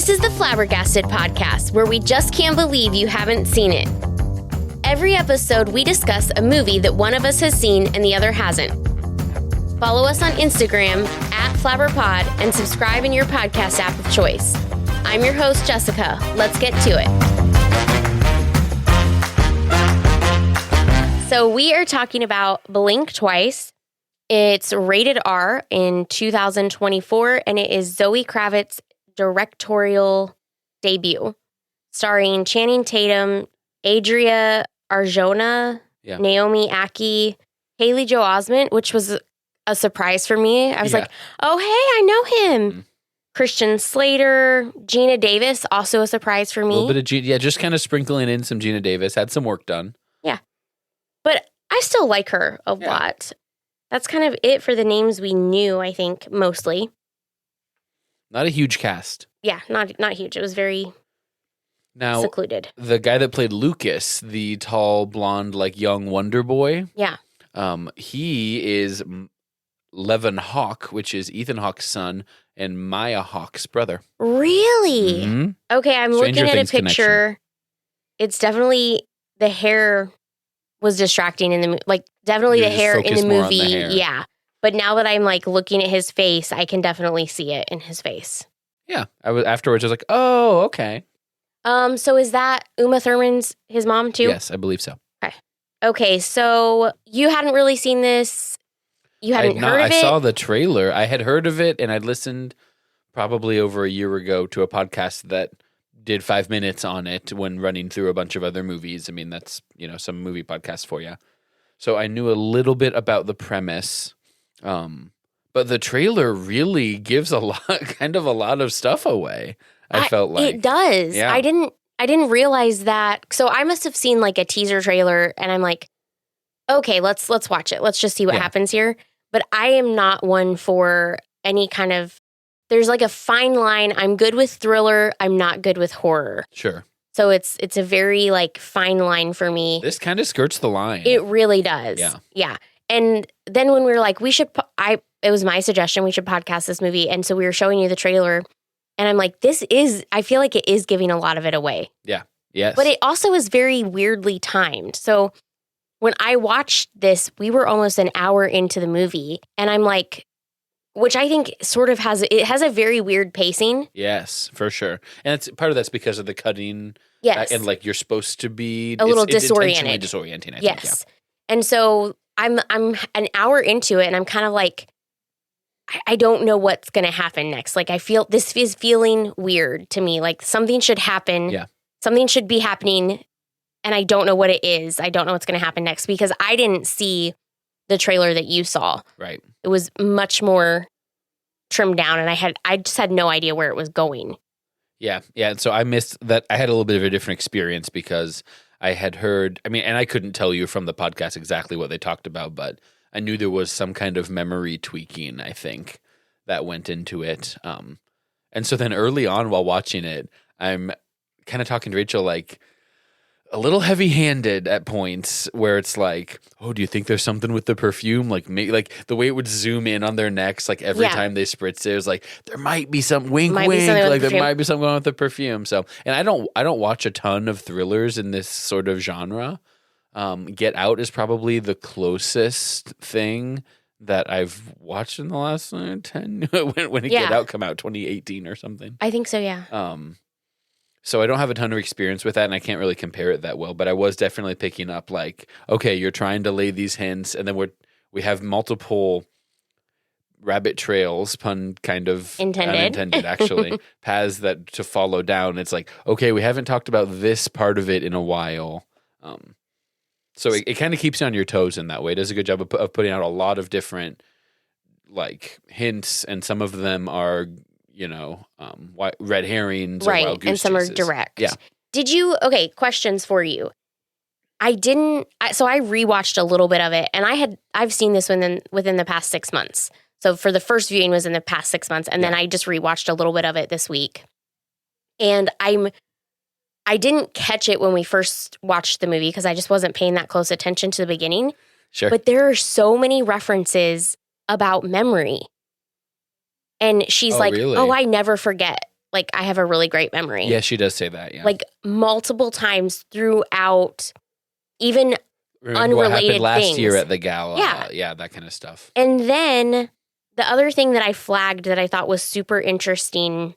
This is the Flabbergasted podcast, where we just can't believe you haven't seen it. Every episode, we discuss a movie that one of us has seen and the other hasn't. Follow us on Instagram @flabberpod and subscribe in your podcast app of choice. I'm your host, Jessica. Let's get to it. So we are talking about Blink Twice. It's rated R in 2024, and it is Zoe Kravitz's directorial debut, starring Channing Tatum, Adria Arjona, Naomi Ackie, Haley Joel Osment, which was a surprise for me. I was like, oh, hey, I know him. Mm-hmm. Christian Slater, Gina Davis, also a surprise for me. A little bit of just kind of sprinkling in some Gina Davis. Had some work done. Yeah. But I still like her a lot. That's kind of it for the names we knew, I think, mostly. Not a huge cast. Yeah, not huge. It was very secluded. The guy that played Lucas, the tall, blonde, like young Wonder Boy. Yeah. He is Levin Hawke, which is Ethan Hawke's son, and Maya Hawke's brother. Really? Mm-hmm. Okay, I'm Stranger looking at Things a picture. Connection. It's definitely the hair was distracting in the movie. Like, definitely the hair in the movie. Yeah. But now that I'm like looking at his face, I can definitely see it in his face. Yeah. Afterwards, I was like, oh, okay. So is that Uma Thurman's his mom too? Yes, I believe so. Okay, so you hadn't really seen this. You hadn't heard of it? I saw the trailer. I had heard of it, and I'd listened probably over a year ago to a podcast that did 5 minutes on it when running through a bunch of other movies. I mean, that's, some movie podcast for you. So I knew a little bit about the premise. But the trailer really gives a lot of stuff away. I felt like it does. Yeah. I didn't realize that. So I must have seen like a teaser trailer, and I'm like, okay, let's watch it. Let's just see what happens here. But I am not one for any kind of. There's like a fine line. I'm good with thriller. I'm not good with horror. Sure. So it's a very like fine line for me. This kind of skirts the line. It really does. Yeah. And then when we were like, it was my suggestion, we should podcast this movie. And so we were showing you the trailer, and I'm like, I feel like it is giving a lot of it away. Yeah. Yes. But it also is very weirdly timed. So when I watched this, we were almost an hour into the movie, and I'm like, which I think sort of has a very weird pacing. Yes, for sure. And part of that's because of the cutting. Yes. And like you're supposed to be a little disoriented. It's intentionally disorienting, I think. Yes. And so I'm an hour into it, and I'm kind of like, I don't know what's going to happen next. Like, I feel this is feeling weird to me. Like, something should happen. Yeah. Something should be happening, and I don't know what it is. I don't know what's going to happen next, because I didn't see the trailer that you saw. Right. It was much more trimmed down, and I just had no idea where it was going. Yeah. Yeah. And so I missed that. I had a little bit of a different experience because I had heard, and I couldn't tell you from the podcast exactly what they talked about, but I knew there was some kind of memory tweaking, I think, that went into it. And so then early on while watching it, I'm kind of talking to Rachel like a little heavy-handed at points where it's like, oh, do you think there's something with the perfume? Like the way it would zoom in on their necks, like every time they spritz it was like, there might be some wink, like there might be something going on with the perfume. So, and I don't watch a ton of thrillers in this sort of genre. Get Out is probably the closest thing that I've watched in the last 10 when did Get Out come out, 2018 or something? I think so, yeah. So I don't have a ton of experience with that, and I can't really compare it that well, but I was definitely picking up like, okay, you're trying to lay these hints, and then we have multiple rabbit trails, pun kind of unintended actually, paths that to follow down. It's like, okay, we haven't talked about this part of it in a while. So it kind of keeps you on your toes in that way. It does a good job of putting out a lot of different like hints, and some of them are, red herrings, or wild goose and some chases. Are direct. Yeah. Questions for you. I rewatched a little bit of it, and I've seen this within the past 6 months. So for the first viewing was in the past 6 months, and then I just rewatched a little bit of it this week. And I didn't catch it when we first watched the movie because I just wasn't paying that close attention to the beginning. Sure. But there are so many references about memory. And she's like, really? oh, I never forget. like, I have a really great memory. Yeah, she does say that, yeah. Like, multiple times throughout, even Remember what happened unrelated last things. year at the gala. Yeah. Yeah, that kind of stuff. And then the other thing that I flagged that I thought was super interesting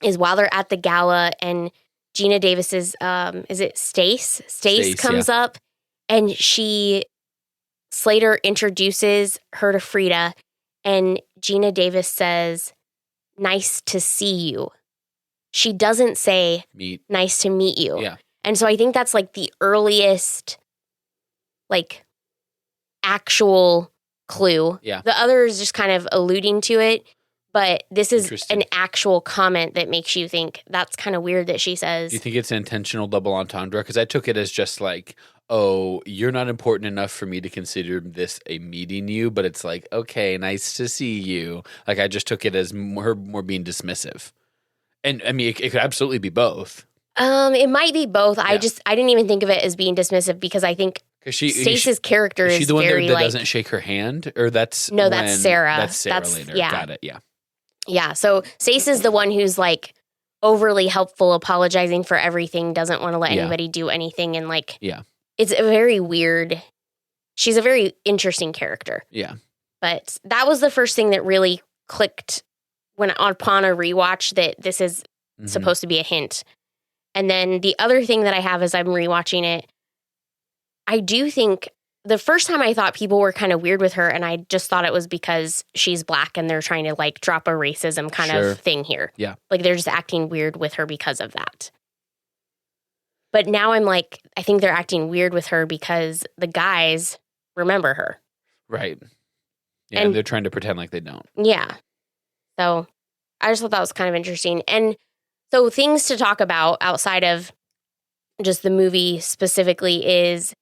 is while they're at the gala and Gina Davis's, is it Stace? Stace comes up and Slater introduces her to Frida and Gina Davis says, "Nice to see you." She doesn't say, "Nice to meet you." Yeah. And so I think that's like the earliest, like, actual clue. Yeah. The other is just kind of alluding to it, but this is Interesting. an actual comment that makes you think that's kind of weird that she says. Do you think it's an intentional double entendre? Because I took it as just like, oh, you're not important enough for me to consider this a meeting you, but it's like, okay, nice to see you. Like, I just took it as her more being dismissive. And I mean, it could absolutely be both. It might be both. Yeah. I didn't even think of it as being dismissive because I think Stace's character is she the one very that like, doesn't shake her hand, or that's Sarah. That's Sarah later. Yeah. Got it. Yeah. Yeah. So Stace is the one who's like overly helpful, apologizing for everything, doesn't want to let anybody do anything, and like, it's a very weird. She's a very interesting character. Yeah. But that was the first thing that really clicked upon a rewatch that this is supposed to be a hint. And then the other thing that I have as I'm rewatching it, I do think the first time I thought people were kind of weird with her, and I just thought it was because she's black and they're trying to like drop a racism kind of thing here. Yeah. Like they're just acting weird with her because of that. But now I'm like, I think they're acting weird with her because the guys remember her. Right. Yeah, and they're trying to pretend like they don't. Yeah. So I just thought that was kind of interesting. And so things to talk about outside of just the movie specifically is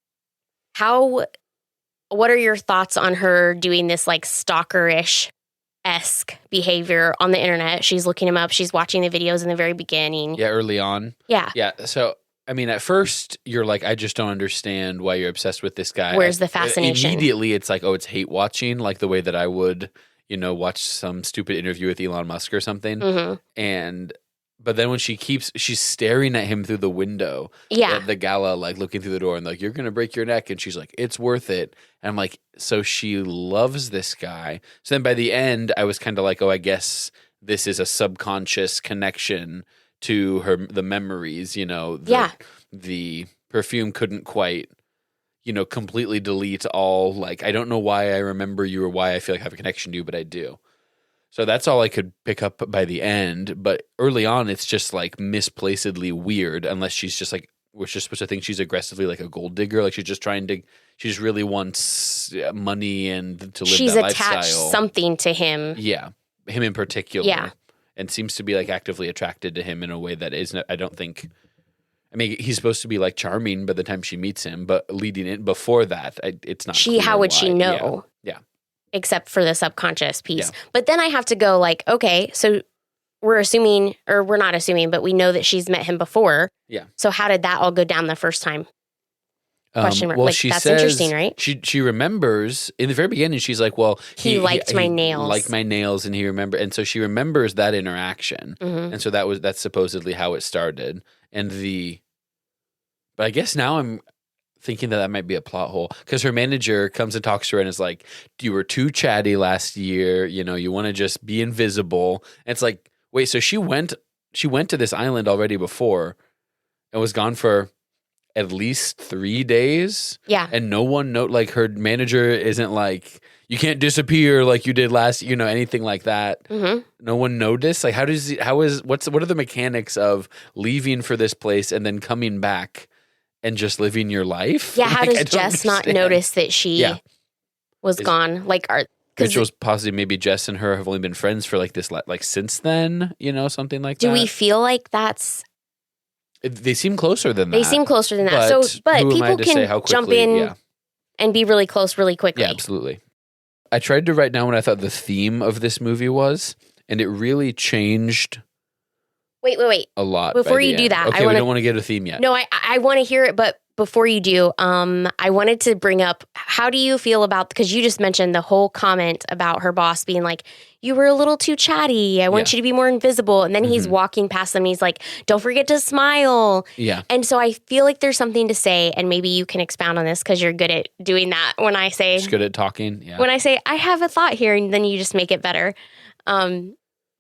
what are your thoughts on her doing this like stalkerish-esque behavior on the internet? She's looking him up. She's watching the videos in the very beginning. Yeah, early on. Yeah. Yeah. So, I mean, at first you're like, I just don't understand why you're obsessed with this guy. Where's the fascination? Immediately it's like, oh, it's hate watching, like the way that I would, watch some stupid interview with Elon Musk or something. Mm-hmm. But then when she's staring at him through the window at the gala, like looking through the door and like, you're going to break your neck. And she's like, it's worth it. And I'm like, so she loves this guy. So then by the end, I was kind of like, oh, I guess this is a subconscious connection to the memories, the perfume couldn't quite, completely delete all, like, I don't know why I remember you or why I feel like I have a connection to you, but I do. So that's all I could pick up by the end. But early on, it's just like misplacedly weird, unless she's just like, we're just supposed to think she's aggressively like a gold digger. Like she just really wants money and to live she's that lifestyle. She's attached something to him. Yeah. Him in particular. Yeah. And seems to be like actively attracted to him in a way that isn't, I don't think, I mean, he's supposed to be like charming by the time she meets him, but leading in before that, it's not clear how would why. she know? Yeah. Except for the subconscious piece. Yeah. But then I have to go like, okay, so we're assuming, or we're not assuming, but we know that she's met him before. Yeah. So how did that all go down the first time? Question mark. Well, like, she that's says, interesting, right? She remembers in the very beginning. She's like, "Well, he liked my nails, liked my nails, and he remembered." And so she remembers that interaction, and so that's supposedly how it started. But I guess now I'm thinking that might be a plot hole because her manager comes and talks to her and is like, "You were too chatty last year. You want to just be invisible." And it's like, wait, so she went to this island already before and was gone for at least 3 days. Yeah. And no one like her manager isn't like, you can't disappear like you did last, anything like that. Mm-hmm. No one noticed. Like, what are the mechanics of leaving for this place and then coming back and just living your life? Yeah. How does Jess not notice that she was gone? Like, which was possibly maybe Jess and her have only been friends for like this, like since then, something like that. Do we feel like that's, they seem closer than that. They seem closer than that. But people can jump in and be really close really quickly. Yeah, absolutely. I tried to write down what I thought the theme of this movie was, and it really changed. Wait. A lot. Before you do that, okay, we don't want to get a theme yet. No, I want to hear it, but before you do, I wanted to bring up, how do you feel about, because you just mentioned the whole comment about her boss being like, you were a little too chatty. I want you to be more invisible. And then he's walking past them and he's like, don't forget to smile. Yeah. And so I feel like there's something to say, and maybe you can expound on this because you're good at doing that. When I say, just good at talking. Yeah. When I say, I have a thought here, and then you just make it better.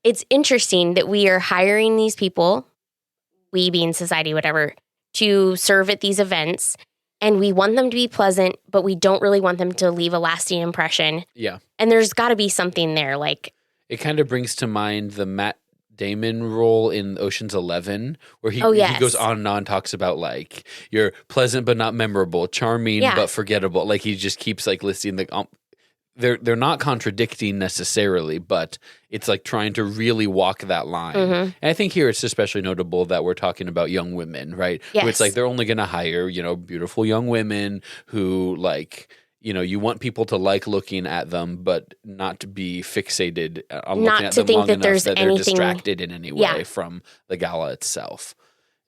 It's interesting that we are hiring these people, we being society, whatever, to serve at these events. And we want them to be pleasant, but we don't really want them to leave a lasting impression. Yeah. And there's got to be something there. Like, it kind of brings to mind the Matt Damon role in Ocean's 11, where he goes on and on, talks about like, you're pleasant but not memorable, charming but forgettable. Like, he just keeps like listing the they're not contradicting necessarily, but it's like trying to really walk that line. And I think here it's especially notable that we're talking about young women, right? Yes. Where it's like they're only going to hire, beautiful young women who like, you want people to like looking at them, but not to be fixated on looking at them long enough that they're distracted in any way from the gala itself.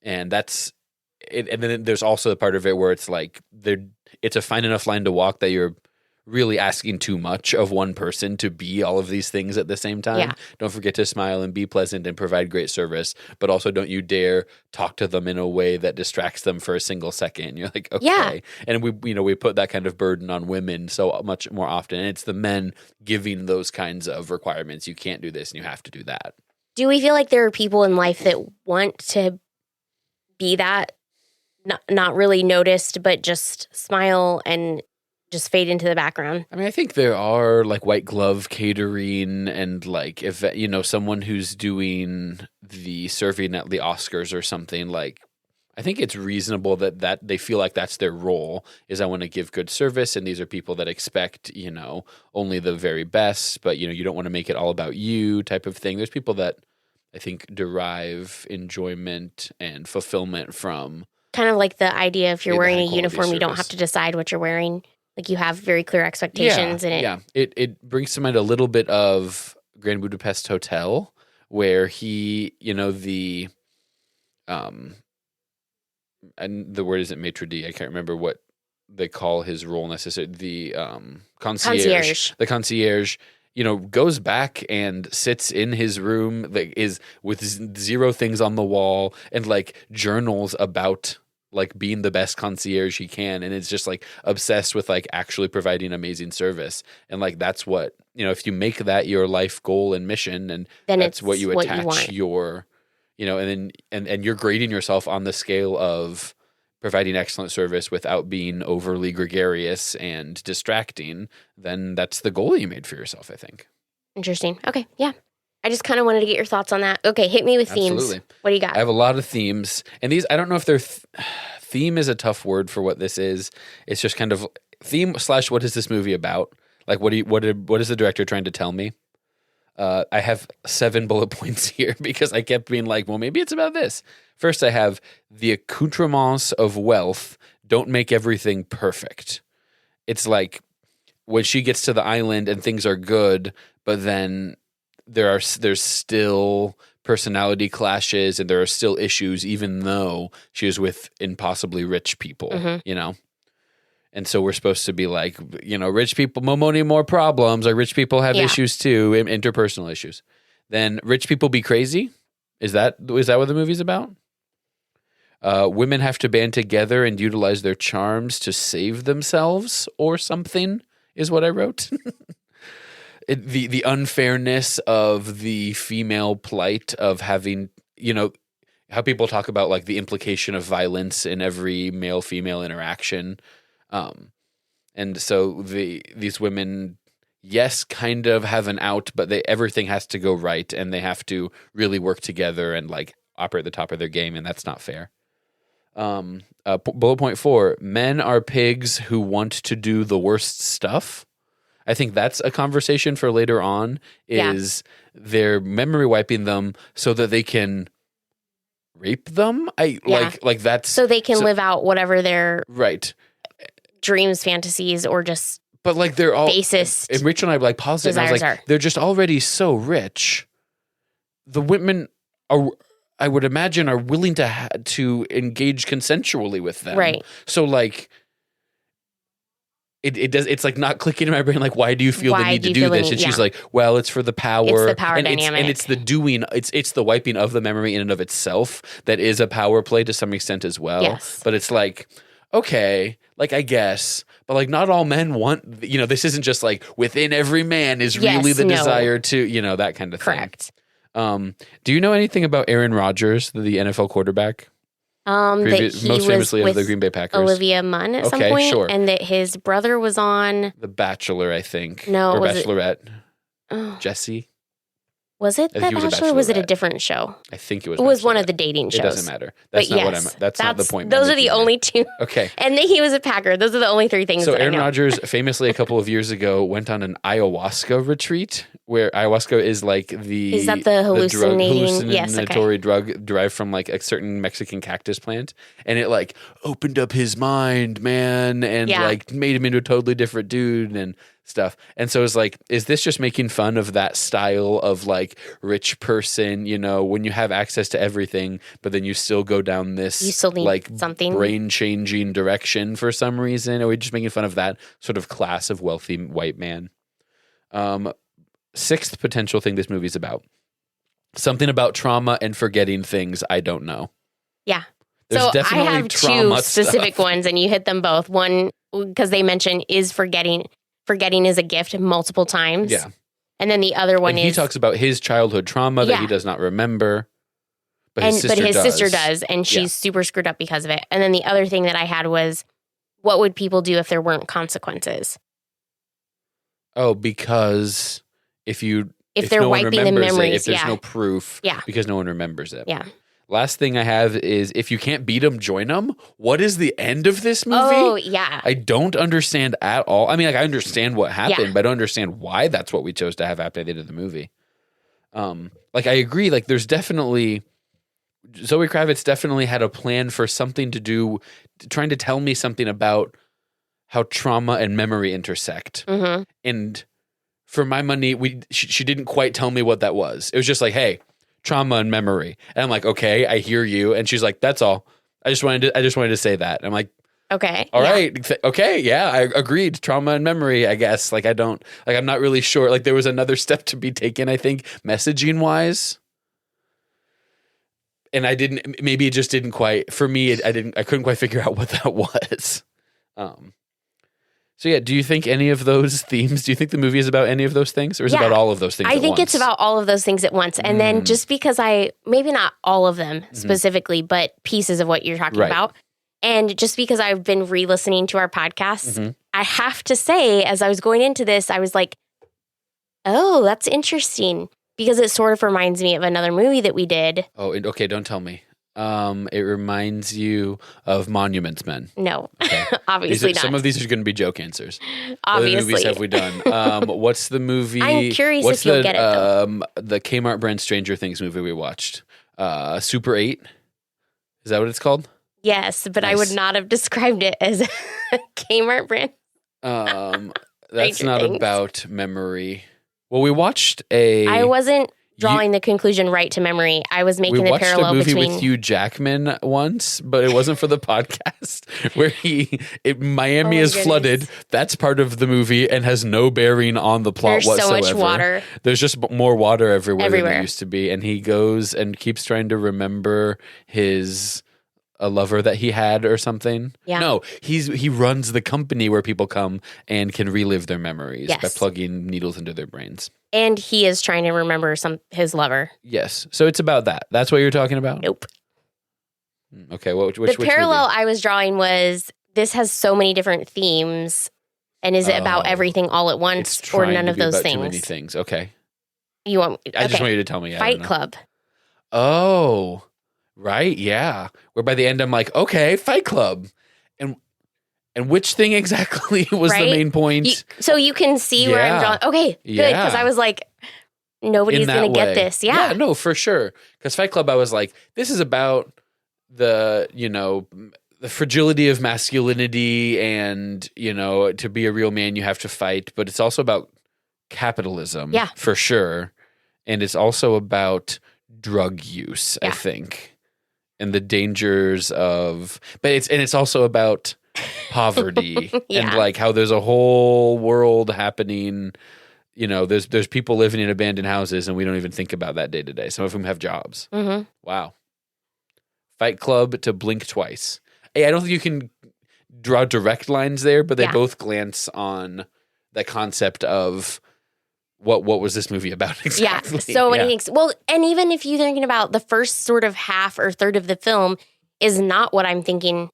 And that's it. And then there's also the part of it where it's like it's a fine enough line to walk that you're really asking too much of one person to be all of these things at the same time. Yeah. Don't forget to smile and be pleasant and provide great service, but also don't you dare talk to them in a way that distracts them for a single second. You're like, okay. Yeah. And we put that kind of burden on women so much more often. And it's the men giving those kinds of requirements. You can't do this and you have to do that. Do we feel like there are people in life that want to be that, not really noticed, but just smile and just fade into the background? I mean, I think there are like white glove catering, and like if someone who's doing the serving at the Oscars or something, like I think it's reasonable that they feel like that's their role, is I want to give good service, and these are people that expect only the very best, but you don't want to make it all about you type of thing. There's people that I think derive enjoyment and fulfillment from kind of like the idea, if you're wearing a uniform, you don't have to decide what you're wearing. Like, you have very clear expectations in it. Yeah, it brings to mind a little bit of Grand Budapest Hotel, where he, and the word isn't maitre d', I can't remember what they call his role necessarily. The concierge. The concierge, goes back and sits in his room, like, is with zero things on the wall, and like journals about like being the best concierge he can, and it's just like obsessed with like actually providing amazing service. And like that's what if you make that your life goal and mission, and then that's what you attach your and you're grading yourself on the scale of providing excellent service without being overly gregarious and distracting, then that's the goal you made for yourself, I think. Interesting. Okay, yeah. I just kind of wanted to get your thoughts on that. Okay, hit me with themes. Absolutely. What do you got? I have a lot of themes. And these, I don't know if they're... theme is a tough word for what this is. It's just kind of theme / what is this movie about? Like, what is the director trying to tell me? I have 7 bullet points here because I kept being like, well, maybe it's about this. First, I have the accoutrements of wealth don't make everything perfect. It's like when she gets to the island and things are good, but then there's still personality clashes and there are still issues, even though she is with impossibly rich people, And so we're supposed to be like, rich people, more money, more problems. Like, rich people have issues too, interpersonal issues. Then rich people be crazy. Is that what the movie's about? Women have to band together and utilize their charms to save themselves or something, is what I wrote. The unfairness of the female plight of having, how people talk about like the implication of violence in every male-female interaction. And so these women, yes, kind of have an out, but everything has to go right, and they have to really work together and like operate at the top of their game, and that's not fair. Bullet point 4, men are pigs who want to do the worst stuff. I think that's a conversation for later on, is they're memory wiping them so that they can rape them. Like that's so they can live out whatever their right dreams, fantasies, or just but like they're all basest. And Rachel and I like paused it, and I was like, they're just already so rich. The women are I would imagine, are willing to engage consensually with them. Right. So like, it's like not clicking in my brain. Like, why do you feel the need to do this? And she's like, well, it's for the power. It's the power and dynamic. And it's the doing. It's the wiping of the memory in and of itself that is a power play to some extent as well. Yes. But it's like, okay, like I guess, but like not all men want. This isn't just like within every man is really the desire to that kind of thing. Correct. Do you know anything about Aaron Rodgers, the NFL quarterback? That he most famously was of the Green Bay Packers. Olivia Munn at some point, sure. and that his brother was on The Bachelor, I think. No, or was Bachelorette. Jesse. Was it The Bachelor or was it a different show? I think it was. It was one of the dating shows. It doesn't matter. That's not what I'm. That's not the point. Those are the only two. Okay. And then he was a Packer. Those are the only three things. So that Aaron I know. Rodgers famously a couple of years ago went on an ayahuasca retreat, where ayahuasca is like Is that the hallucinatory drug derived from like a certain Mexican cactus plant, and it like opened up his mind, man, and like made him into a totally different dude and stuff. And so it's like, is this just making fun of that style of like rich person, when you have access to everything, but then you still go down this you still need like something brain changing direction for some reason? Are we just making fun of that sort of class of wealthy white man? Sixth potential thing this movie's about. Something about trauma and forgetting things I don't know. Yeah. There's so definitely I have trauma two specific stuff. ones, and you hit them both. One, because they mention is forgetting is a gift multiple times. Yeah. And then the other one he talks about his childhood trauma that he does not remember. But his sister does, and she's super screwed up because of it. And then the other thing that I had was, what would people do if there weren't consequences? Oh, because if they're no wiping the memories, if there's no proof, because no one remembers it. Yeah. Last thing I have is, if you can't beat them, join them. What is the end of this movie? Oh, yeah. I don't understand at all. I mean, like, I understand what happened, but I don't understand why that's what we chose to have happen at the end of the movie. Like, I agree. Like, there's definitely... Zoe Kravitz definitely had a plan for something to do, trying to tell me something about how trauma and memory intersect. Mm-hmm. And for my money, she didn't quite tell me what that was. It was just like, hey... trauma and memory. And I'm like, okay, I hear you. And she's like, that's all. I just wanted to say that. I'm like, okay. All right. Okay. Yeah, I agreed. Trauma and memory, I guess. Like, I'm not really sure. Like, there was another step to be taken, I think, messaging wise. And maybe it just didn't quite, for me, I couldn't quite figure out what that was. So yeah, do you think any of those themes, do you think the movie is about any of those things, or is it about all of those things at once? I think it's about all of those things at once. And then just because maybe not all of them specifically, but pieces of what you're talking about. And just because I've been re-listening to our podcast, I have to say, as I was going into this, I was like, oh, that's interesting. Because it sort of reminds me of another movie that we did. Oh, okay, don't tell me. It reminds you of Monuments Men. No, okay. Obviously not. Some of these are going to be joke answers. Obviously. What movies have we done? What's the movie? I'm curious if you'll get it, though. The Kmart brand Stranger Things movie we watched. Super 8? Is that what it's called? Yes, but nice. I would not have described it as a Kmart brand. That's not about memory. Well, we watched I wasn't drawing the conclusion right to memory. I was making the parallel between... We watched a movie with Hugh Jackman once, but it wasn't for the podcast, where Miami is flooded. That's part of the movie and has no bearing on the plot whatsoever. There's so much water. There's just more water everywhere than there used to be. And he goes and keeps trying to remember a lover that he had or something. Yeah. No, he runs the company where people come and can relive their memories by plugging needles into their brains. And he is trying to remember his lover. Yes. So it's about that. That's what you're talking about? Nope. Okay. Which parallel movie? I was drawing was, this has so many different themes. And is it about everything all at once or none of those things? Too many things. Okay. I just want you to tell me. Fight Club. Oh, right. Yeah. Where by the end I'm like, okay, Fight Club. And which thing exactly was the main point? So you can see where I'm drawing. Okay, good. Because I was like, nobody's going to get this. Yeah. Yeah, no, for sure. Because Fight Club, I was like, this is about the fragility of masculinity and, to be a real man, you have to fight. But it's also about capitalism. Yeah. For sure. And it's also about drug use, I think, and the dangers of, but it's also about poverty and like how there's a whole world happening. You know, there's people living in abandoned houses and we don't even think about that day to day. Some of them have jobs. Mm-hmm. Wow. Fight Club to Blink Twice. Hey, I don't think you can draw direct lines there, but they both glance on the concept of what was this movie about exactly. Yeah, so many things. Well, and even if you're thinking about the first sort of half or third of the film is not what I'm thinking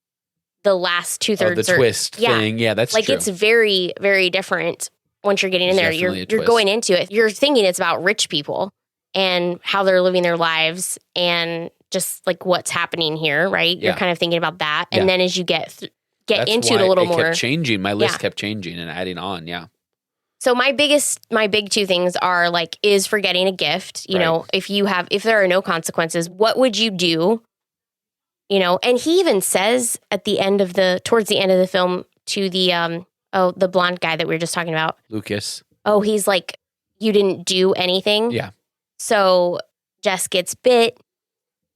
the last 2/3 the twist thing. Yeah, that's like true. It's very, very different once you're getting in there. You're going into it. You're thinking it's about rich people and how they're living their lives and just like what's happening here, right? You're kind of thinking about that. And then as you get into it a little more. Kept changing. My list kept changing and adding on, So my big two things are like, is forgetting a gift, you know, if there are no consequences, what would you do? You know, and he even says towards the end of the film to the blonde guy that we were just talking about. Lucas. Oh, he's like, you didn't do anything. Yeah. So Jess gets bit.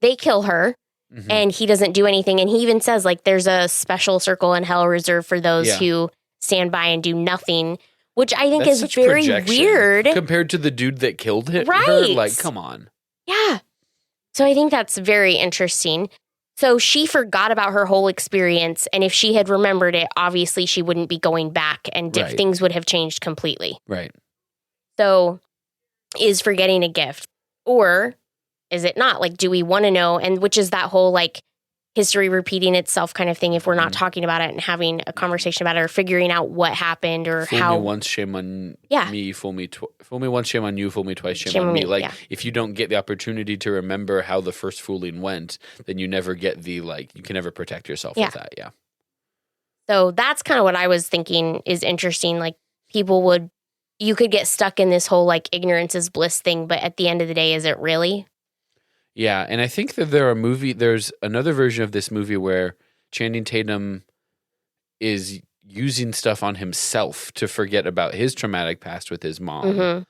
They kill her. Mm-hmm. And he doesn't do anything. And he even says like, there's a special circle in hell reserved for those who stand by and do nothing. Which I think is very weird. Compared to the dude that killed her. Right. Like, come on. Yeah. So I think that's very interesting. So she forgot about her whole experience. And if she had remembered it, obviously she wouldn't be going back and things would have changed completely. Right. So is forgetting a gift? Or is it not? Like, do we want to know? And which is that whole like history repeating itself kind of thing if we're not talking about it and having a conversation about it or figuring out what happened or how. Fool me once, shame on me. Fool me once, shame on you. Fool me twice, shame on me. Like, if you don't get the opportunity to remember how the first fooling went, then you never get you can never protect yourself with that. Yeah. So that's kind of what I was thinking is interesting. Like, you could get stuck in this whole like ignorance is bliss thing, but at the end of the day, is it really? Yeah, and I think that there's another version of this movie where Channing Tatum is using stuff on himself to forget about his traumatic past with his mom. Mm-hmm.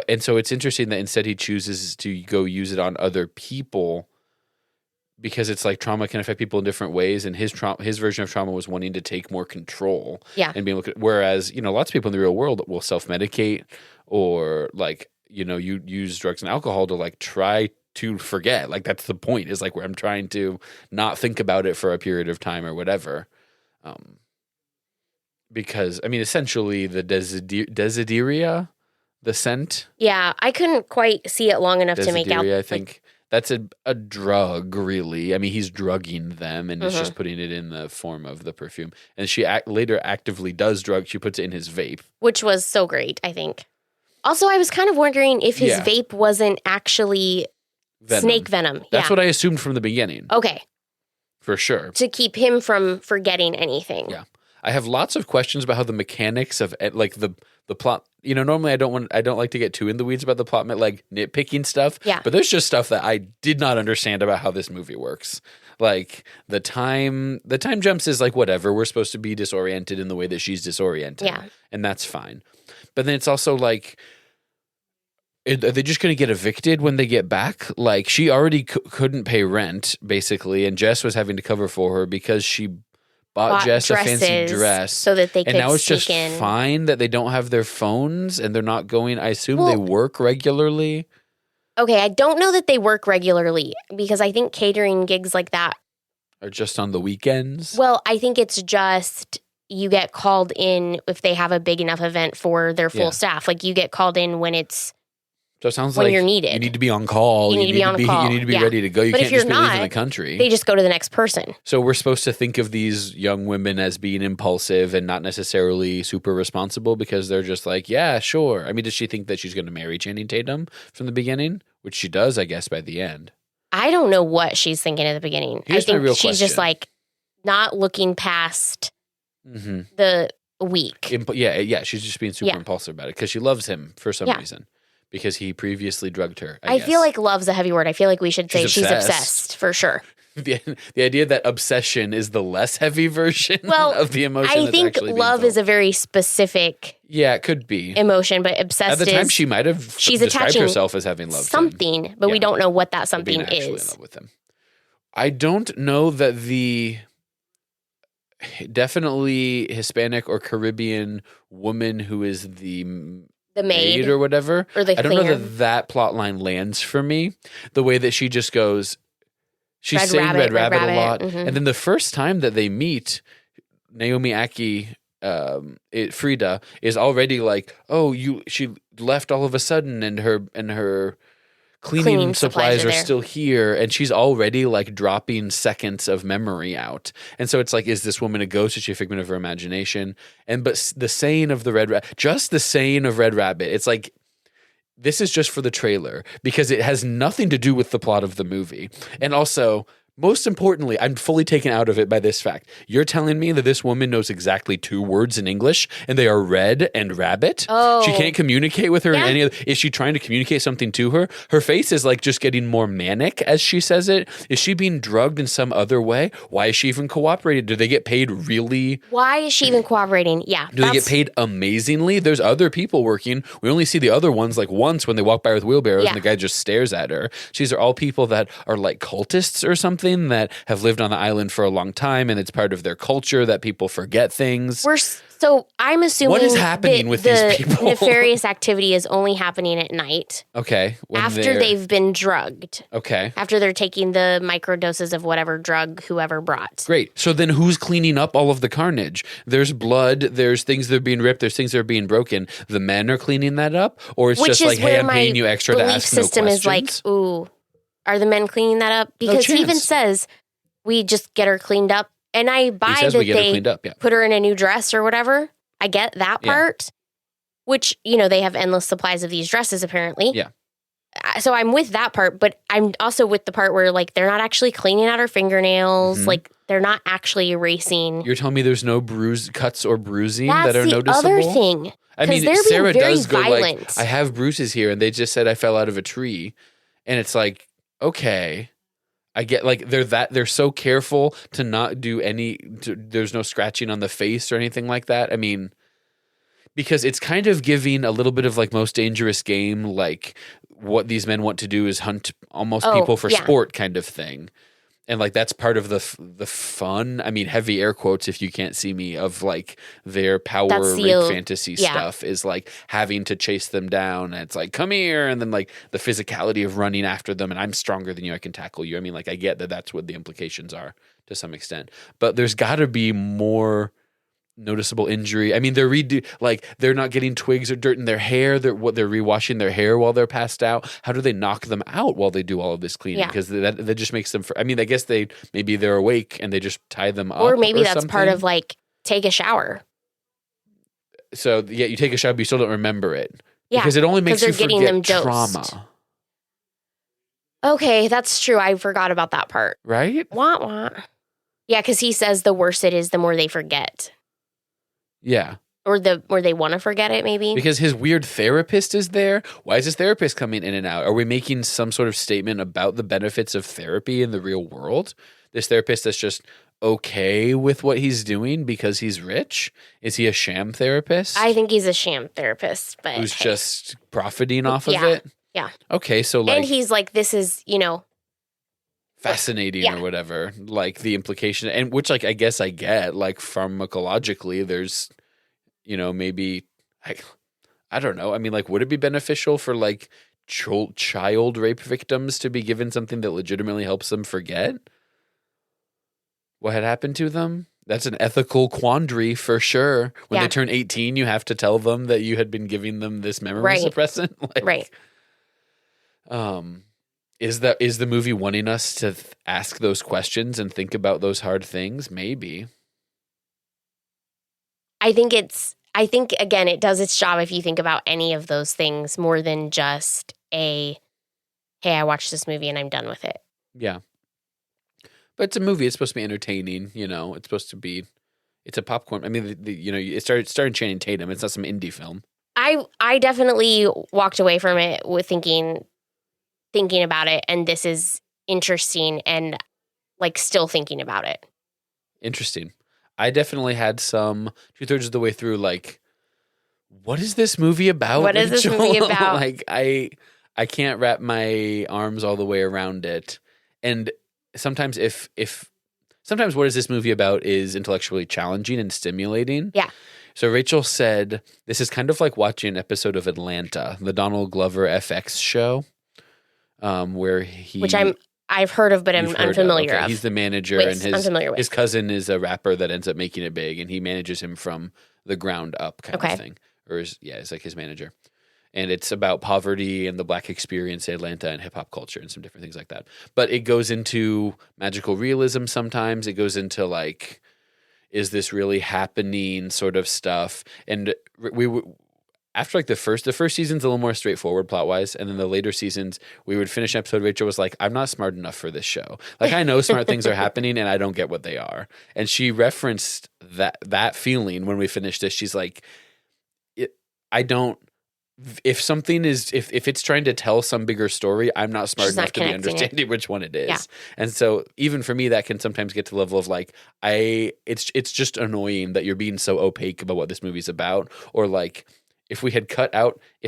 And so it's interesting that instead he chooses to go use it on other people because it's like trauma can affect people in different ways, and his version of trauma was wanting to take more control. Yeah. And being whereas, lots of people in the real world will self-medicate or like, you use drugs and alcohol to like try to forget. Like that's the point is like where I'm trying to not think about it for a period of time or whatever. Because I mean, essentially the desideria, the scent. Yeah. I couldn't quite see it long enough to make out. I think that's a drug really. I mean, he's drugging them and is just putting it in the form of the perfume. And she later actively does drug. She puts it in his vape. Which was so great, I think. Also, I was kind of wondering if his vape wasn't actually snake venom. That's what I assumed from the beginning. Okay. For sure. To keep him from forgetting anything. Yeah. I have lots of questions about how the mechanics of like the plot, normally I don't like to get too in the weeds about the plot, like nitpicking stuff. Yeah. But there's just stuff that I did not understand about how this movie works. Like the time jumps is like whatever. We're supposed to be disoriented in the way that she's disoriented. Yeah. And that's fine. But then it's also like, are they just going to get evicted when they get back? Like she already couldn't pay rent basically, and Jess was having to cover for her because she bought Jess a fancy dress so that they could and now it's just in. Fine that they don't have their phones and they're not going. I assume they work regularly. Okay, I don't know that they work regularly because I think catering gigs like that are just on the weekends. Well, I think it's just you get called in if they have a big enough event for their full staff. Like you get called in when it's. So it sounds when like you're needed. You need to be on call. You need to be on call. You need to be ready to go. You but can't just be leaving the country. They just go to the next person. So we're supposed to think of these young women as being impulsive and not necessarily super responsible because they're just like, yeah, sure. I mean, does she think that she's going to marry Channing Tatum from the beginning? Which she does, I guess, by the end. I don't know what she's thinking at the beginning. Here's I think my real she's question. Just like not looking past the week. She's just being super impulsive about it because she loves him for some reason. Because he previously drugged her. I feel like love's a heavy word. I feel like we should say she's obsessed for sure. the idea that obsession is the less heavy version Well, of the emotion. I that's think actually being love felt. is a very specific it could be. emotion, but obsessed At the time, is she might have she's described attaching herself as having loved him. something, but we Yeah. don't know what that But something being actually in is. love with him. I don't know that the definitely Hispanic or Caribbean woman who is the maid or whatever. or the I don't know cleaner. that plot line lands for me. The way that she just goes, she's Red saying Rabbit, Red Rabbit a lot. mhm. And then the first time that they meet, Naomi Aki, Frida, is already like, oh, she left all of a sudden and her cleaning supplies are there. still here, and she's already like dropping seconds of memory out. And so it's like, is this woman a ghost? Is she a figment of her imagination? But the saying of the just the saying of Red Rabbit, it's like, this is just for the trailer because it has nothing to do with the plot of the movie. And also, most importantly, I'm fully taken out of it by this fact. You're telling me that this woman knows exactly 2 words in English, and they are red and rabbit? Oh. She can't communicate with her in Yeah. any other. Is she trying to communicate something to her? Her face is like just getting more manic as she says it. Is she being drugged in some other way? Why is she even cooperating? Do they get paid really? Why is she even cooperating? Yeah. Do they get paid amazingly? There's other people working. We only see the other ones like once when they walk by with wheelbarrows Yeah. and the guy just stares at her. These are all people that are like cultists or something that have lived on the island for a long time, and it's part of their culture that people forget things. So I'm assuming What is happening with these people? Nefarious activity is only happening at night Okay. after they've been drugged. Okay. After they're taking the microdoses of whatever drug whoever brought. Great. So then who's cleaning up all of the carnage? There's blood, there's things that are being ripped, there's things that are being broken. The men are cleaning that up? Or it's Which just is like, hey, where I'm my paying you extra to belief ask no system questions? is like, ooh, are the men cleaning that up? Because he even chance. says we just get her cleaned up. And I buy He says that we get her they cleaned up, yeah. put her in a new dress or whatever. I get that Yeah. part, which, they have endless supplies of these dresses apparently. Yeah. So I'm with that part, but I'm also with the part where like they're not actually cleaning out her fingernails. Mhm. Like they're not actually erasing. You're telling me there's no cuts or bruising That's that are the noticeable? other thing. I mean, they're being Sarah very does go violent. like, I have bruises here, and they just said I fell out of a tree. And it's like, okay. I get like they're so careful to not do there's no scratching on the face or anything like that. I mean, because it's kind of giving a little bit of like Most Dangerous Game, like what these men want to do is hunt almost people for sport kind of thing. And like that's part of the fun. I mean, heavy air quotes if you can't see me, of like their power rape fantasy stuff is like having to chase them down. And it's like, come here, and then like the physicality of running after them. And I'm stronger than you. I can tackle you. I mean, like I get that that's what the implications are to some extent, but there's got to be more noticeable injury. I mean, they're not getting twigs or dirt in their hair. They're rewashing their hair while they're passed out. How do they knock them out while they do all of this cleaning? Because that just makes them. I mean, I guess they're awake and they just tie them up, or maybe that's something. part of like take a shower. So yeah, you take a shower, but you still don't remember it. Yeah, because it only makes you getting them forget dosed. trauma. Okay, that's true. I forgot about that part. Right? Wah, wah. Yeah, because he says the worse it is, the more they forget. Yeah. Or the more they want to forget it, maybe. Because his weird therapist is there. Why is this therapist coming in and out? Are we making some sort of statement about the benefits of therapy in the real world? This therapist that's just okay with what he's doing because he's rich? Is he a sham therapist? I think he's a sham therapist, but who's just profiting off of it? Yeah. Okay, so like, and he's like, this is, fascinating or whatever, like the implication, and which like I guess I get, like pharmacologically there's maybe I don't know, I mean, like would it be beneficial for like child rape victims to be given something that legitimately helps them forget what had happened to them? That's an ethical quandary for sure. When they turn 18, you have to tell them that you had been giving them this memory suppressant. Right. Is the movie wanting us to ask those questions and think about those hard things? Maybe. I think again, it does its job if you think about any of those things more than just hey, I watched this movie and I'm done with it. Yeah. But it's a movie. It's supposed to be entertaining. It's supposed to be. It's a popcorn. I mean, it started Channing Tatum. It's not some indie film. I definitely walked away from it with thinking about it, and this is interesting. And like still thinking about it. Interesting. I definitely had some 2/3 of the way through, like, what is this movie about? What is this movie about? Like, I can't wrap my arms all the way around it. And sometimes sometimes what is this movie about is intellectually challenging and stimulating. Yeah. So Rachel said, this is kind of like watching an episode of Atlanta, the Donald Glover FX show, where he... Which I've heard of, but I'm unfamiliar of. He's the manager, and his cousin is a rapper that ends up making it big, and he manages him from the ground up kind of thing. Or it's like his manager. And it's about poverty and the Black experience in Atlanta and hip-hop culture and some different things like that. But it goes into magical realism sometimes. It goes into, like, is this really happening sort of stuff. And after, like, the first season's a little more straightforward plot-wise, and then the later seasons, we would finish an episode, Rachel was like, I'm not smart enough for this show. Like, I know smart things are happening, and I don't get what they are. And she referenced that feeling when we finished this. She's like, if something is, if it's trying to tell some bigger story, I'm not smart enough to be understanding which one it is. Yeah. And so even for me, that can sometimes get to the level of like, it's just annoying that you're being so opaque about what this movie's about. Or like, if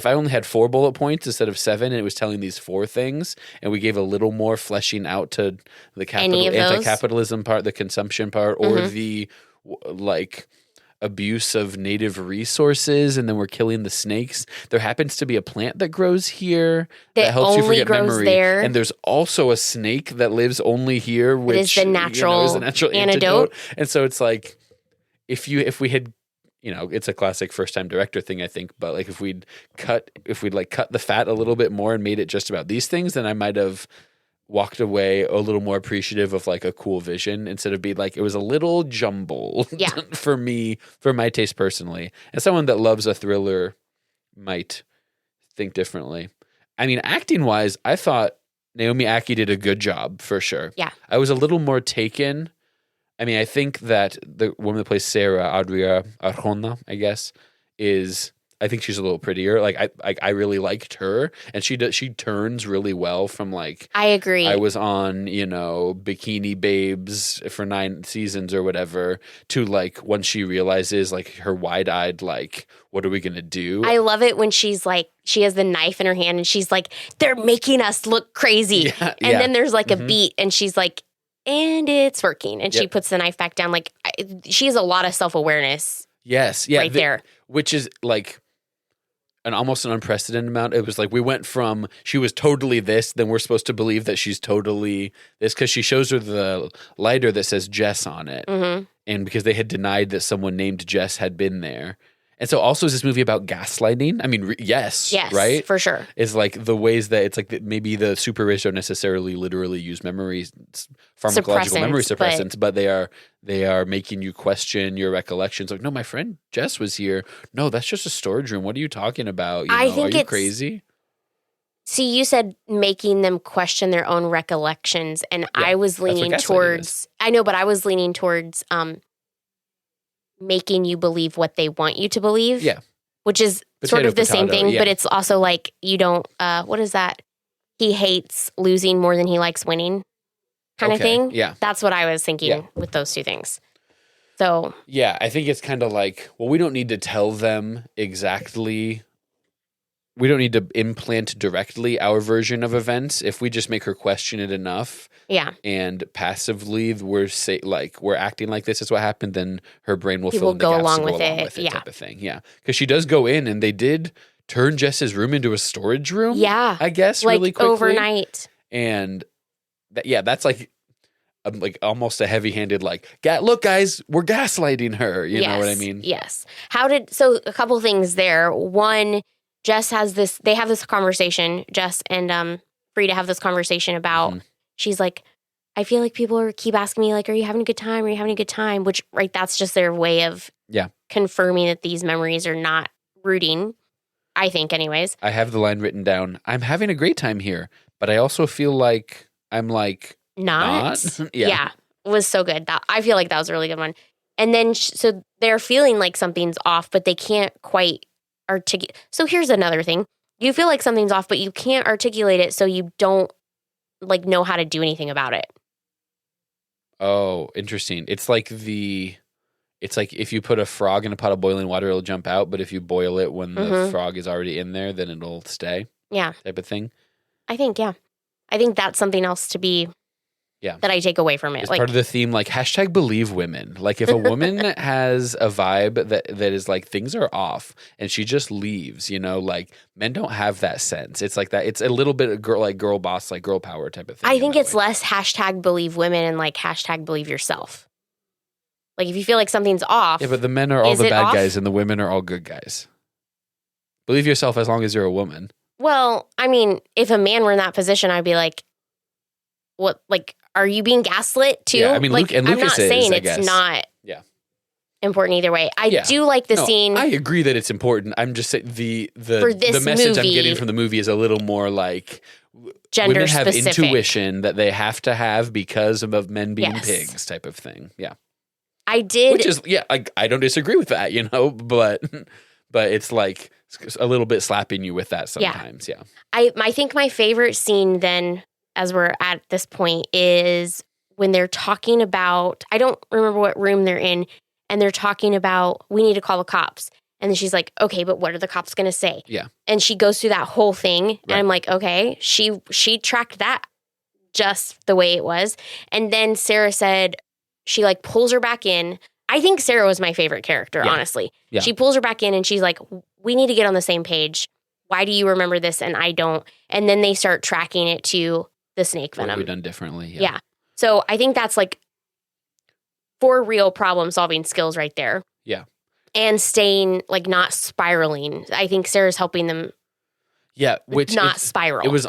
I only had 4 bullet points instead of 7, and it was telling these 4 things, and we gave a little more fleshing out to the anti-capitalism part, the consumption part, or the like abuse of native resources, and then we're killing the snakes. There happens to be a plant that grows here that helps you forget memory. There. And there's also a snake that lives only here, which is the natural antidote. And so it's like, if we had, it's a classic first-time director thing, I think, but like if we'd cut the fat a little bit more and made it just about these things, then I might have walked away a little more appreciative of like a cool vision, instead of being like, it was a little jumbled for me, for my taste personally. And someone that loves a thriller might think differently. I mean, acting wise, I thought Naomi Ackie did a good job for sure. Yeah. I was a little more taken. I mean, I think that the woman that plays Sarah, Adria Arjona, I guess, I think she's a little prettier. Like I really liked her, and she turns really well from like. I agree. I was on Bikini Babes for 9 seasons or whatever, to like when she realizes like her wide-eyed like, what are we gonna do? I love it when she's like, she has the knife in her hand and she's like, they're making us look crazy, and then there's like a beat and she's like, and it's working, and she puts the knife back down. Like she has a lot of self-awareness. Yes, yeah, right there, which is like. Almost an unprecedented amount. It was like we went from she was totally this, then we're supposed to believe that she's totally this, because she shows her the lighter that says Jess on it, and because they had denied that someone named Jess had been there. And so also, is this movie about gaslighting? I mean, yes, right? For sure. It's like the ways that it's like maybe the super rich don't necessarily literally use pharmacological memory suppressants, but they are making you question your recollections. Like, no, my friend Jess was here. No, that's just a storage room. What are you talking about? Are you crazy? See, you said making them question their own recollections, and I was leaning towards. I know, but I was leaning towards making you believe what they want you to believe. Yeah. Which is sort of the same thing, but it's also like you don't, what is that? He hates losing more than he likes winning kind of thing. Yeah. That's what I was thinking with those two things. So. Yeah, I think it's kind of like, well, we don't need to tell them exactly. We don't need to implant directly our version of events. If we just make her question it enough, and passively we're acting like this is what happened, then her brain will fill in the gaps along with it, type of thing. Yeah, because she does go in, and they did turn Jess's room into a storage room. Yeah, I guess like really quickly overnight. And that's like almost a heavy-handed look, guys, we're gaslighting her. You know what I mean? Yes. So a couple things there. One. Jess they have this conversation, Jess and Frida have this conversation about, she's like, I feel like people keep asking me, like, are you having a good time? Are you having a good time? Which, right, that's just their way of confirming that these memories are not rooting, I think, anyways. I have the line written down, I'm having a great time here, but I also feel like I'm like, not? Yeah, it was so good. I feel like that was a really good one. And then, so they're feeling like something's off, but they can't quite articulate. So here's another thing. You feel like something's off, but you can't articulate it, so you don't know how to do anything about it. Oh, interesting. It's like if you put a frog in a pot of boiling water, it'll jump out. But if you boil it when the frog is already in there, then it'll stay. Yeah. Type of thing. I think that's something else to be. Yeah. That I take away from it. It's part of the theme, like hashtag believe women. Like if a woman has a vibe that is like things are off and she just leaves, like men don't have that sense. It's like that. It's a little bit of girl boss, like girl power type of thing. I think it's less hashtag believe women and like hashtag believe yourself. Like if you feel like something's off. Yeah, but the men are all the bad guys and the women are all good guys. Believe yourself as long as you're a woman. Well, I mean, if a man were in that position, I'd be like, what, like, are you being gaslit too? Yeah, I mean, like, Lucas I'm not saying I guess. It's not important either way. I do like the scene. I agree that it's important. I'm just saying the message movie, I'm getting from the movie is a little more like gender women have specific. intuition that they have to have because of men being pigs type of thing. Yeah. I did. Which is, I don't disagree with that, but it's like a little bit slapping you with that sometimes. Yeah. I think my favorite scene then, as we're at this point, is when they're talking about, I don't remember what room they're in, and they're talking about, we need to call the cops. And then she's like, okay, but what are the cops going to say? Yeah. And she goes through that whole thing, and I'm like, okay, she tracked that just the way it was. And then Sarah said, she like pulls her back in. I think Sarah was my favorite character, honestly. Yeah. She pulls her back in and she's like, we need to get on the same page. Why do you remember this and I don't? And then they start tracking it to the snake venom. What have we done differently? Yeah. So I think that's like for real problem solving skills right there. Yeah. And staying like not spiraling. I think Sarah's helping them. Yeah. Which not spiral. It was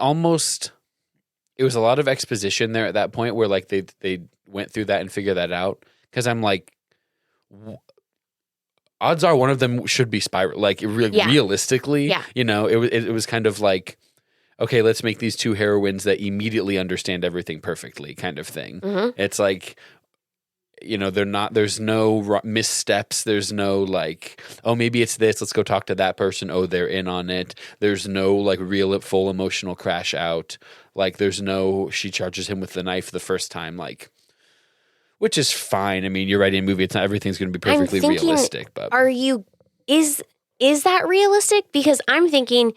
a lot of exposition there at that point where like they went through that and figured that out. Cause I'm like, odds are one of them should be spiral. Like realistically, it was kind of like, okay, let's make these two heroines that immediately understand everything perfectly kind of thing. Mm-hmm. It's like, there's no missteps. There's no like, oh, maybe it's this. Let's go talk to that person. Oh, they're in on it. There's no like real full emotional crash out. Like there's no, she charges him with the knife the first time. Like, which is fine. I mean, you're writing a movie. It's not everything's going to be perfectly realistic. But is that realistic? Because I'm thinking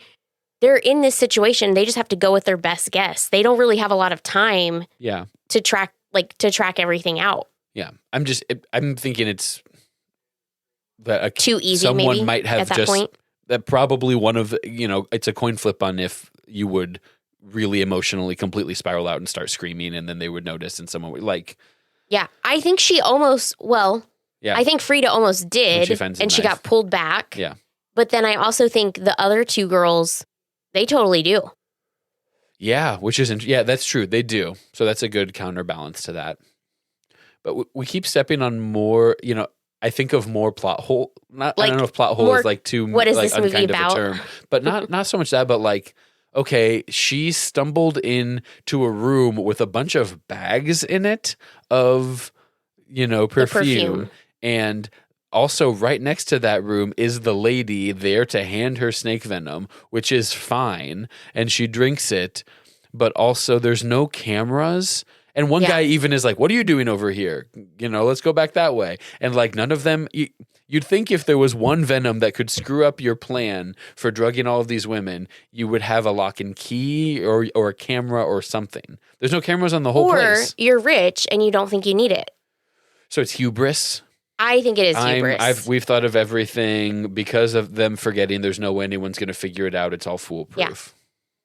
they're in this situation. They just have to go with their best guess. They don't really have a lot of time. Yeah. To track everything out. Yeah. I'm thinking it's that too easy. Someone maybe, might have at that just point. That probably one of it's a coin flip on if you would really emotionally completely spiral out and start screaming, and then they would notice, and someone would like. Yeah, I think she almost. Well, yeah. I think Frida almost did, and she got pulled back. Yeah. But then I also think the other two girls, they totally do. Yeah, which isn't. Yeah, that's true. They do. So that's a good counterbalance to that. But we keep stepping on more. I think of more plot hole. I don't know if plot hole is like too what is like this movie unkind about? of a term, but not so much that. But like, okay, she stumbled into a room with a bunch of bags in it of perfume. And also right next to that room is the lady there to hand her snake venom, which is fine, and she drinks it, but also there's no cameras. And one guy even is like, what are you doing over here? Let's go back that way. And like none of them, you'd think if there was one venom that could screw up your plan for drugging all of these women, you would have a lock and key or a camera or something. There's no cameras on the whole place. Or you're rich and you don't think you need it. So it's hubris. I think it is hubris. We've thought of everything because of them forgetting there's no way anyone's going to figure it out. It's all foolproof. Yeah.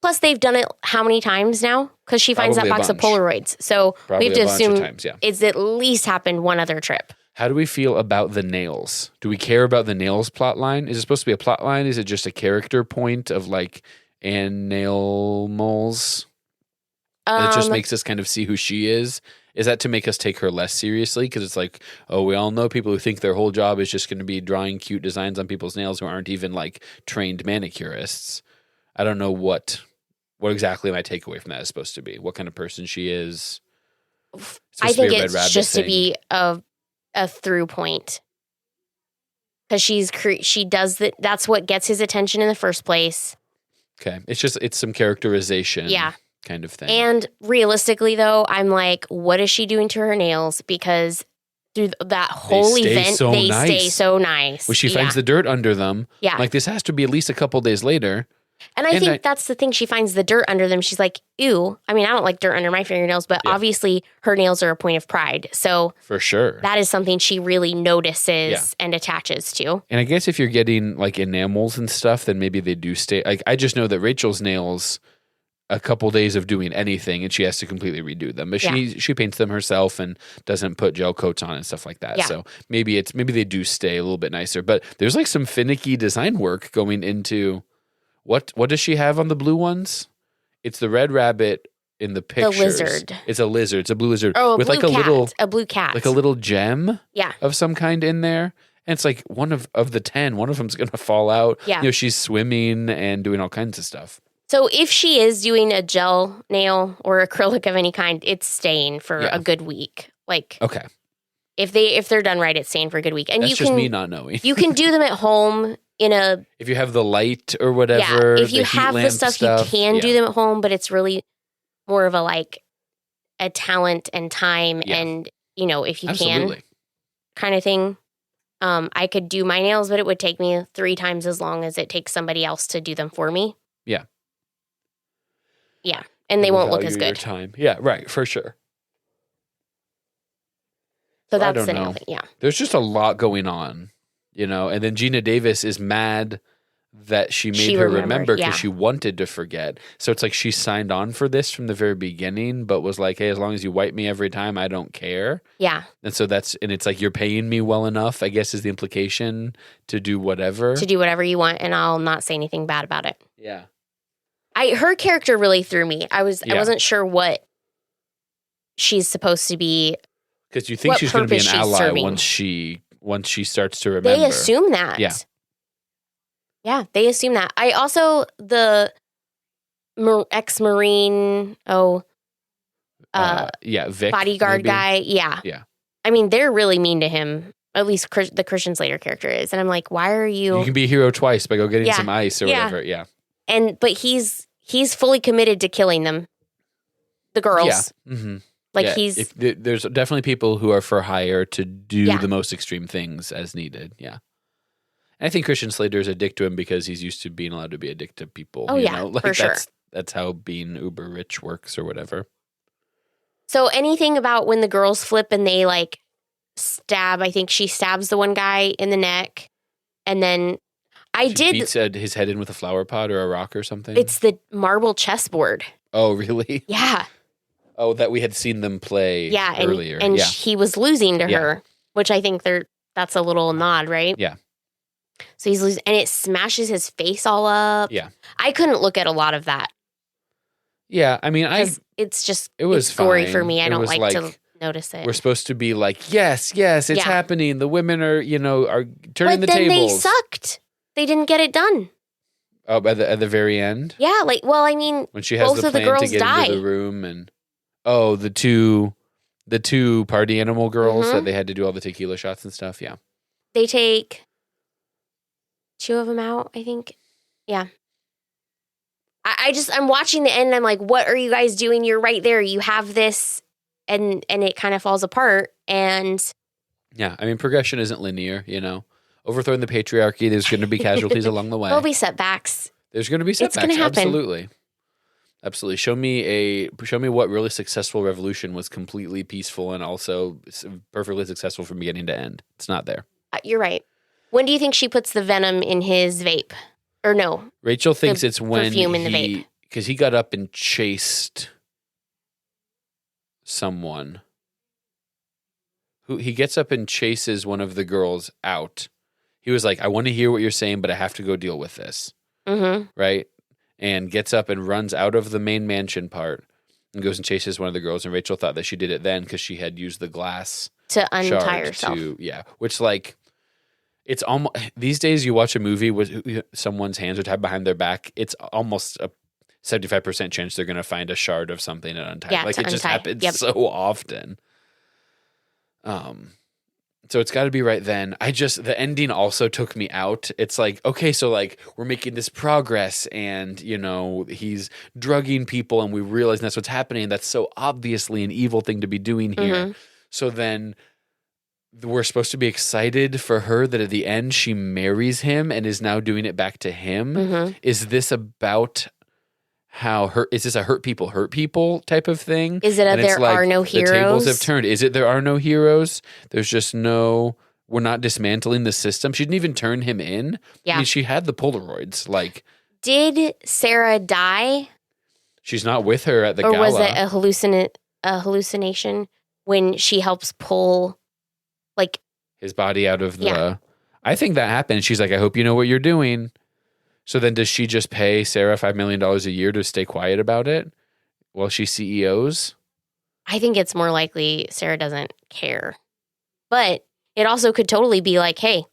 Plus, they've done it how many times now? Because she finds that box of Polaroids. So we have to assume it's at least happened one other trip. How do we feel about the nails? Do we care about the nails plot line? Is it supposed to be a plot line? Is it just a character point of like Ann nail moles? It just makes us kind of see who she is. Is that to make us take her less seriously? Because it's like, oh, we all know people who think their whole job is just going to be drawing cute designs on people's nails who aren't even like trained manicurists. I don't know what exactly my takeaway from that is supposed to be. What kind of person she is. I think it's just to be a through point. Because she does that. That's what gets his attention in the first place. Okay. It's some characterization. Yeah. kind of thing. And realistically, though, I'm like, what is she doing to her nails? Because through that whole event, they stay so nice. When she finds the dirt under them, yeah. like this has to be at least a couple days later. And I think that's the thing. She finds the dirt under them. She's like, ew. I mean, I don't like dirt under my fingernails, but obviously her nails are a point of pride. So for sure, that is something she really notices and attaches to. And I guess if you're getting like enamels and stuff, then maybe they do stay. Like I just know that Rachel's nails, a couple days of doing anything, and she has to completely redo them. But she paints them herself and doesn't put gel coats on and stuff like that. So maybe they do stay a little bit nicer. But there's like some finicky design work going into. What does she have on the blue ones? It's the red rabbit in the pictures. The lizard. It's a lizard. It's a blue lizard with like a blue cat, like a little gem, yeah, of some kind in there. And it's like one of the 10. One of them's gonna fall out. Yeah, you know, she's swimming and doing all kinds of stuff. So if she is doing a gel nail or acrylic of any kind, it's staying for a good week. Like okay, if they're done right, it's staying for a good week. And that's just me not knowing. You can do them at home. If you have the light or whatever, if you have the stuff, you can do them at home, but it's really more of a talent and time and, if you can kind of thing. I could do my nails, but it would take me 3 times as long as it takes somebody else to do them for me. Yeah. Yeah. And they won't look as good. Time. Yeah, right. For sure. So that's the nail thing. Yeah. There's just a lot going on. And then Gina Davis is mad that she made her remember because she wanted to forget. So it's like she signed on for this from the very beginning, but was like, hey, as long as you wipe me every time, I don't care. Yeah. And so it's like you're paying me well enough, I guess is the implication, to do whatever. To do whatever you want, and I'll not say anything bad about it. Yeah. Her character really threw me. I wasn't sure what she's supposed to be. Because you think she's going to be an ally once she starts to remember. They assume that. Yeah. Yeah, they assume that. I also, the ex-Marine, Vic, bodyguard maybe? Guy. Yeah. Yeah. I mean, they're really mean to him. At least the Christian Slater character is. And I'm like, why are you... You can be a hero twice by getting some ice or whatever. Yeah. But he's fully committed to killing them. The girls. Yeah. Mm-hmm. There's definitely people who are for hire to do the most extreme things as needed. Yeah. And I think Christian Slater is a dick to him because he's used to being allowed to be a dick to people. Oh, for sure. That's how being uber rich works or whatever. So anything about when the girls flip and they stab, I think she stabs the one guy in the neck. And then she beats his head in with a flower pot or a rock or something. It's the marble chessboard. Oh, really? Yeah. Oh, that we had seen them play earlier. And he was losing to her, which I think that's a little nod, right? Yeah. So he's losing, and it smashes his face all up. Yeah. I couldn't look at a lot of that. Yeah, I mean, it's fine. gory for me. I don't like to notice it. We're supposed to be like, yes, it's happening. The women are, are turning the tables. But then they sucked. They didn't get it done. Oh, at the very end? Yeah, when she has both of the girls to get into the room and the two party animal girls that they had to do all the tequila shots and stuff. Yeah. They take 2 of them out, I think. Yeah. I'm watching the end and I'm like, what are you guys doing? You're right there. You have this and it kind of falls apart. And yeah, I mean, progression isn't linear, Overthrowing the patriarchy, there's going to be casualties along the way. There'll be setbacks. There's going to be setbacks. It's going to happen. Absolutely. Show me what really successful revolution was completely peaceful and also perfectly successful from beginning to end. It's not there. You're right. When do you think she puts the venom in his vape? Or no? Rachel thinks it's when perfume in the vape. Because he got up and chased someone. He gets up and chases one of the girls out. He was like, I want to hear what you're saying, but I have to go deal with this. Mm-hmm. Right? And gets up and runs out of the main mansion part and goes and chases one of the girls. And Rachel thought that she did it then because she had used the glass to untie herself. Which it's almost these days you watch a movie with someone's hands are tied behind their back. It's almost a 75% chance they're going to find a shard of something and untie. It just happens so often. So it's got to be right then. The ending also took me out. It's like, okay, so like we're making this progress and, he's drugging people and we realize that's what's happening. That's so obviously an evil thing to be doing here. Mm-hmm. So then we're supposed to be excited for her that at the end she marries him and is now doing it back to him. Mm-hmm. Is this about is this a hurt people type of thing? Is it there are no heroes? The tables have turned. Is it there are no heroes? There's just we're not dismantling the system. She didn't even turn him in. Yeah. I mean, she had the Polaroids. Like, did Sarah die? She's not with her at the gala. Or was it a hallucination when she helps pull like his body out of the... I think that happened. She's like, I hope you know what you're doing. So then does she just pay Sarah $5 million a year to stay quiet about it while she CEOs? I think it's more likely Sarah doesn't care. But it also could totally be like, hey,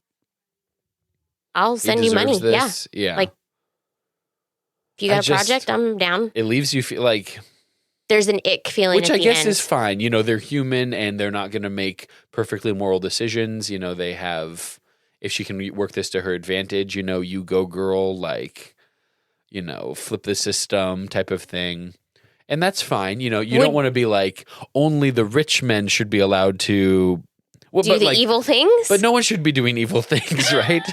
I'll send you money. This. Yeah. Like, if you got a project, I'm down. It leaves you feel like... There's an ick feeling which at I the guess end. is fine. They're human and they're not going to make perfectly moral decisions. They have... If she can work this to her advantage, you go girl, like, flip the system type of thing. And that's fine. You don't want to be like, only the rich men should be allowed to do the evil things. But no one should be doing evil things, right?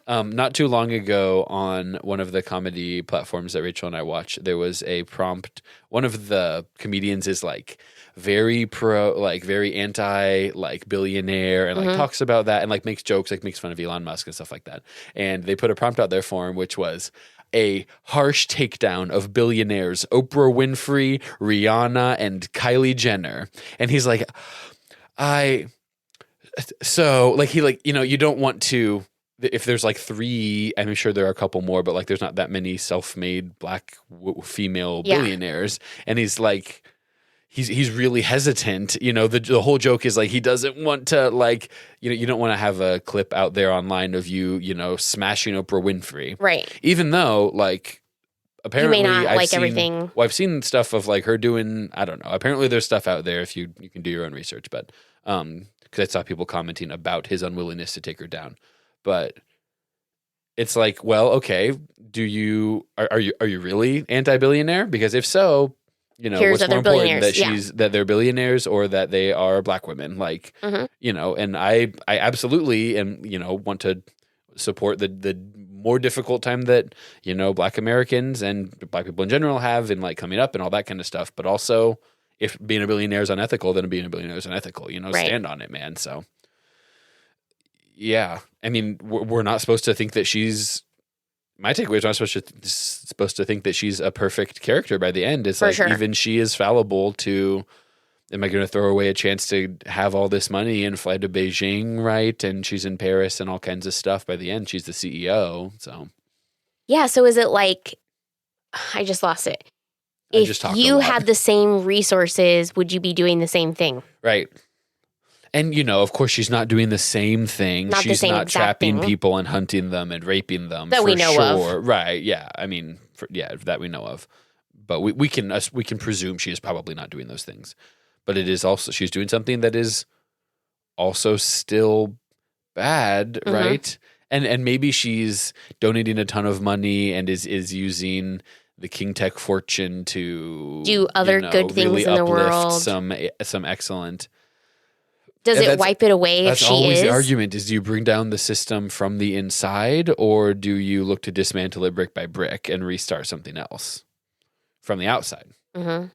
Not too long ago on one of the comedy platforms that Rachel and I watch, there was a prompt. One of the comedians is like, very very anti, like billionaire and like talks about that and like makes jokes, like makes fun of Elon Musk and stuff like that. And they put a prompt out there for him, which was a harsh takedown of billionaires, Oprah Winfrey, Rihanna, and Kylie Jenner. And he's like, you don't want to, if there's like 3, I'm sure there are a couple more, but like there's not that many self-made black female billionaires. And he's like, He's really hesitant. The whole joke is like he doesn't want to like, you don't want to have a clip out there online of you, smashing Oprah Winfrey. Right. Even though like apparently you may not everything. Well, I've seen stuff of like her doing, I don't know. Apparently there's stuff out there if you can do your own research, but because I saw people commenting about his unwillingness to take her down. But it's like, well, okay, are you really anti-billionaire? Because if so, here's what's more important, billionaires. that they're billionaires or that they are black women, like, and I absolutely am, want to support the more difficult time that, black Americans and black people in general have in like coming up and all that kind of stuff. But also if being a billionaire is unethical, then being a billionaire is unethical, Right. Stand on it, man. So yeah, I mean, we're not supposed to think that my takeaway is not supposed to think that she's a perfect character by the end. It's For like sure. even she is fallible to, am I going to throw away a chance to have all this money and fly to Beijing, right? And she's in Paris and all kinds of stuff. By the end, she's the CEO. So yeah, so is it like, I just lost it. If you had the same resources, would you be doing the same thing? Right. And, of course, she's not doing the same thing. She's not trapping people and hunting them and raping them. That we know of. Right, yeah. I mean, that we know of. But we can presume she is probably not doing those things. But it is also, she's doing something that is also still bad, right? And maybe she's donating a ton of money and is using the King Tech fortune to do other good things really in the uplift world. Some excellent... Does it wipe it away if she is? That's always the argument is, do you bring down the system from the inside or do you look to dismantle it brick by brick and restart something else from the outside? Mm-hmm.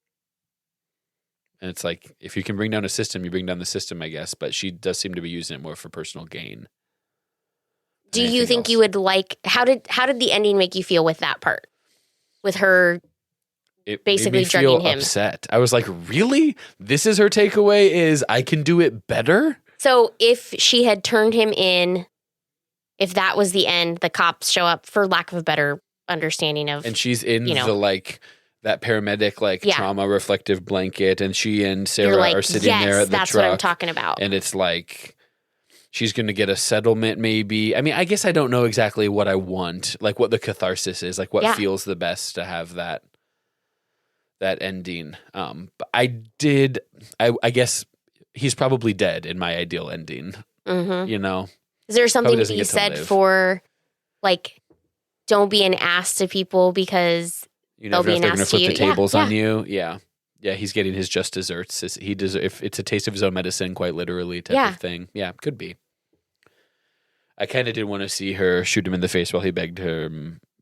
And it's like, if you can bring down a system, you bring down the system, I guess. But she does seem to be using it more for personal gain. Do you think you would like, how did the ending make you feel with that part? With her basically drugging him? Upset. I was like, really? This is her takeaway is I can do it better? So if she had turned him in, if that was the end, the cops show up, for lack of a better understanding of... And she's in the like... that paramedic trauma reflective blanket, and she and Sarah are sitting there at the that's truck. What I'm talking about. And it's like she's going to get a settlement maybe. I mean, I guess I don't know exactly what I want, like what the catharsis is, like what feels the best to have that ending. But I guess he's probably dead in my ideal ending. Mm-hmm. You know, is there something Probably to doesn't be get to said live. for like, don't be an ass to people because you they'll never know be if an they're going to ass to flip you. the tables Yeah, on you. Yeah. He's getting his just desserts. If it's a taste of his own medicine, quite literally type of thing. Yeah, could be. I kind of did want to see her shoot him in the face while he begged her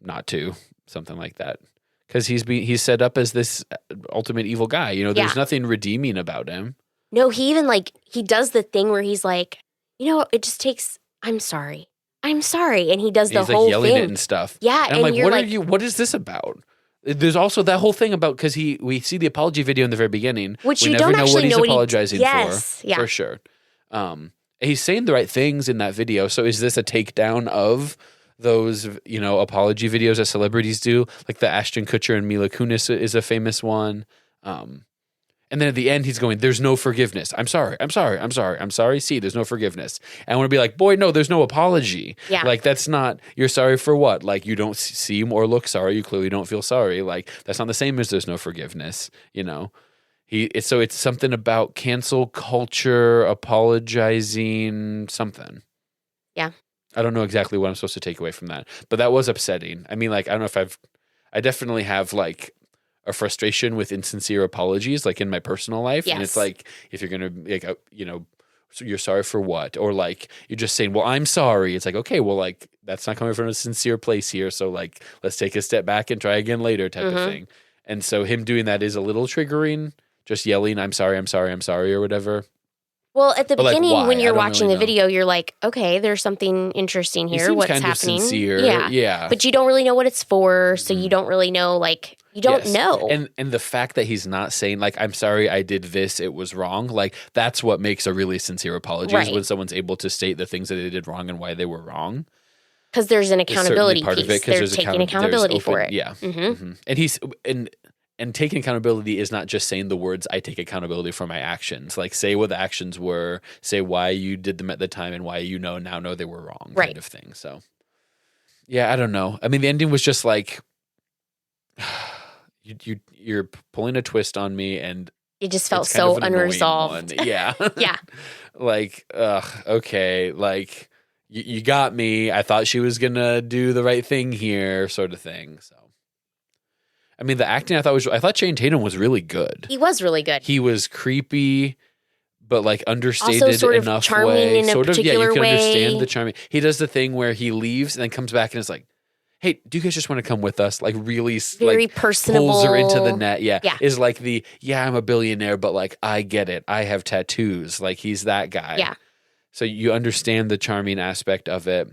not to, something like that. Because he's set up as this ultimate evil guy. You know, there's nothing redeeming about him. No, he even he does the thing where he's like, it just takes. I'm sorry, and he does the He's whole like yelling thing. it and stuff. Yeah, and I'm like, you're what is this about? There's also that whole thing about because we see the apology video in the very beginning, which we you never don't know actually what he's know apologizing yes, for sure. He's saying the right things in that video. So is this a takedown of those apology videos that celebrities do, like the Ashton Kutcher and Mila Kunis is a famous one. And then at the end, he's going, there's no forgiveness. I'm sorry. See, there's no forgiveness. And I want to be like, boy, no, there's no apology. Yeah. Like, that's not, you're sorry for what? Like, you don't seem or look sorry. You clearly don't feel sorry. Like, that's not the same as there's no forgiveness, So it's something about cancel culture, apologizing, something. Yeah. I don't know exactly what I'm supposed to take away from that. But that was upsetting. I mean, like, I don't know if I definitely have, like, a frustration with insincere apologies, like in my personal life. Yes. And it's like, if you're going to, so you're sorry for what? Or like, you're just saying, well, I'm sorry. It's like, okay, well, like, that's not coming from a sincere place here. So like, let's take a step back and try again later type of thing. And so him doing that is a little triggering, just yelling, I'm sorry, or whatever. Well, at the beginning, when you're watching really the video, you're like, okay, there's something interesting here. What's kind happening? Of sincere. Yeah. But you don't really know what it's for. So you don't really know, you don't know. And the fact that he's not saying, like, I'm sorry, I did this, it was wrong. Like, that's what makes a really sincere apology is when someone's able to state the things that they did wrong and why they were wrong. Because there's an accountability part piece. Of it, they're taking accountability for it. Yeah. And he's and taking accountability is not just saying the words, I take accountability for my actions. Like, say what the actions were, say why you did them at the time and why now know they were wrong, kind of thing. So, yeah, I don't know. I mean, the ending was just like, you're pulling a twist on me, and it just felt so unresolved. Yeah. Yeah. Like, okay. Like, you got me. I thought she was going to do the right thing here, sort of thing. So. I mean, the acting I thought Channing Tatum was really good. He was really good. He was creepy, but like understated also sort enough of charming way. in a particular you can way. Understand the charming. He does the thing where he leaves and then comes back and is like, "Hey, do you guys just want to come with us?" Like really, very personable. Pulls her into the net. Yeah. Is like I'm a billionaire, but like I get it. I have tattoos. Like he's that guy. Yeah. So you understand the charming aspect of it.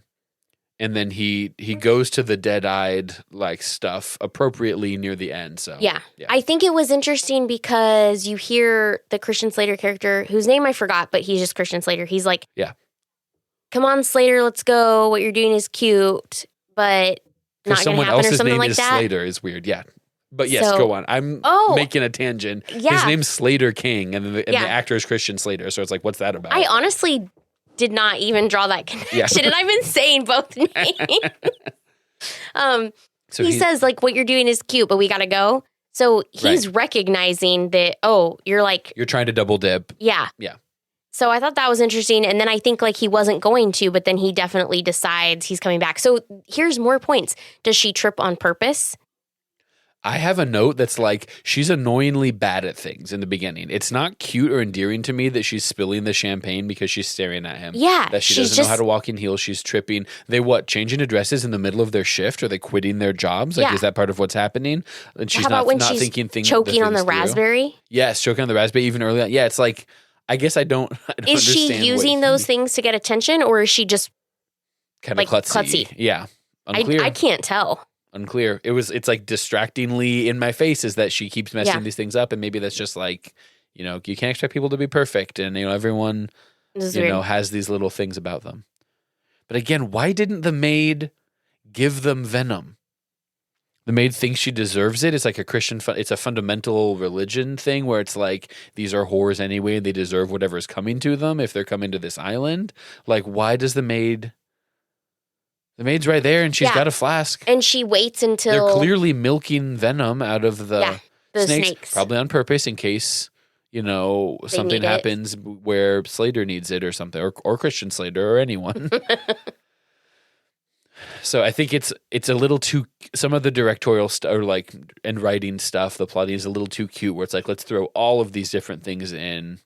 And then he goes to the dead-eyed like stuff appropriately near the end. So yeah. I think it was interesting because you hear the Christian Slater character, whose name I forgot, but he's just Christian Slater. He's like, come on, Slater, let's go. What you're doing is cute, but not going to happen or something like that. Someone else's name is Slater is weird. Yeah. But yes, go on. I'm making a tangent. Yeah. His name's Slater King, and the actor is Christian Slater. So it's like, what's that about? I honestly did not even draw that connection, and I've been saying both names. So he says, like, what you're doing is cute, but we got to go. So he's recognizing that, you're trying to double dip. Yeah. Yeah. So I thought that was interesting. And then I think like he wasn't going to, but then he definitely decides he's coming back. So here's more points. Does she trip on purpose? I have a note that's like, she's annoyingly bad at things in the beginning. It's not cute or endearing to me that she's spilling the champagne because she's staring at him. Yeah. That she doesn't know how to walk in heels. She's tripping. They changing to dresses in the middle of their shift? Are they quitting their jobs? Like, is that part of what's happening? And she's not thinking things choking on the raspberry? Yes, choking on the raspberry even early on. Yeah, it's like, I guess I don't Is she using those things to get attention, or is she just kind of klutzy? Yeah. Unclear. I can't tell. Unclear. It's like distractingly in my face is that she keeps messing these things up, and maybe that's just like, you can't expect people to be perfect, and everyone has these little things about them. But again, why didn't the maid give them venom? The maid thinks she deserves it. It's like a Christian. It's a fundamental religion thing where it's like these are whores anyway, and they deserve whatever is coming to them if they're coming to this island. Like, why does the maid? The maid's right there, and she's got a flask. And she waits until... They're clearly milking venom out of the snakes. Probably on purpose in case, something need it. happens where Slater needs it or something, or Christian Slater or anyone. So I think it's a little too, some of the directorial and writing stuff, the plotting is a little too cute where it's like, let's throw all of these different things in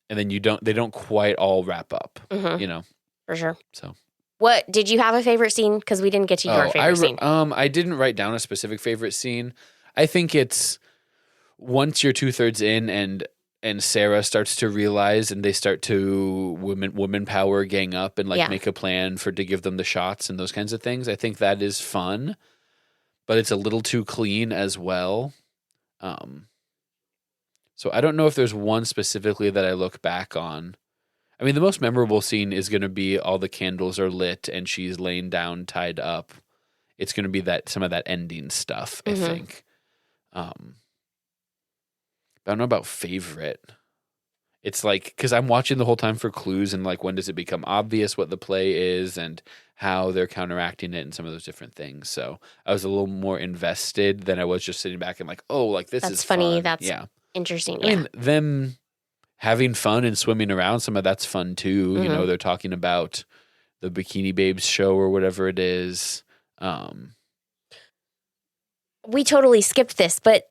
and then they don't quite all wrap up, For sure. So. What, did you have a favorite scene? Because we didn't get to your favorite scene. I didn't write down a specific favorite scene. I think it's once you're 2/3 in and Sarah starts to realize and they start to woman power gang up and make a plan to give them the shots and those kinds of things. I think that is fun, but it's a little too clean as well. So I don't know if there's one specifically that I look back on. I mean, the most memorable scene is going to be all the candles are lit and she's laying down, tied up. It's going to be some of that ending stuff, I think. But I don't know about favorite. It's because I'm watching the whole time for clues and when does it become obvious what the play is and how they're counteracting it and some of those different things. So I was a little more invested than I was just sitting back and this that's is funny. Fun. That's interesting. I mean, them having fun and swimming around, some of that's fun too. They're talking about the Bikini Babes show or whatever it is. We totally skipped this, but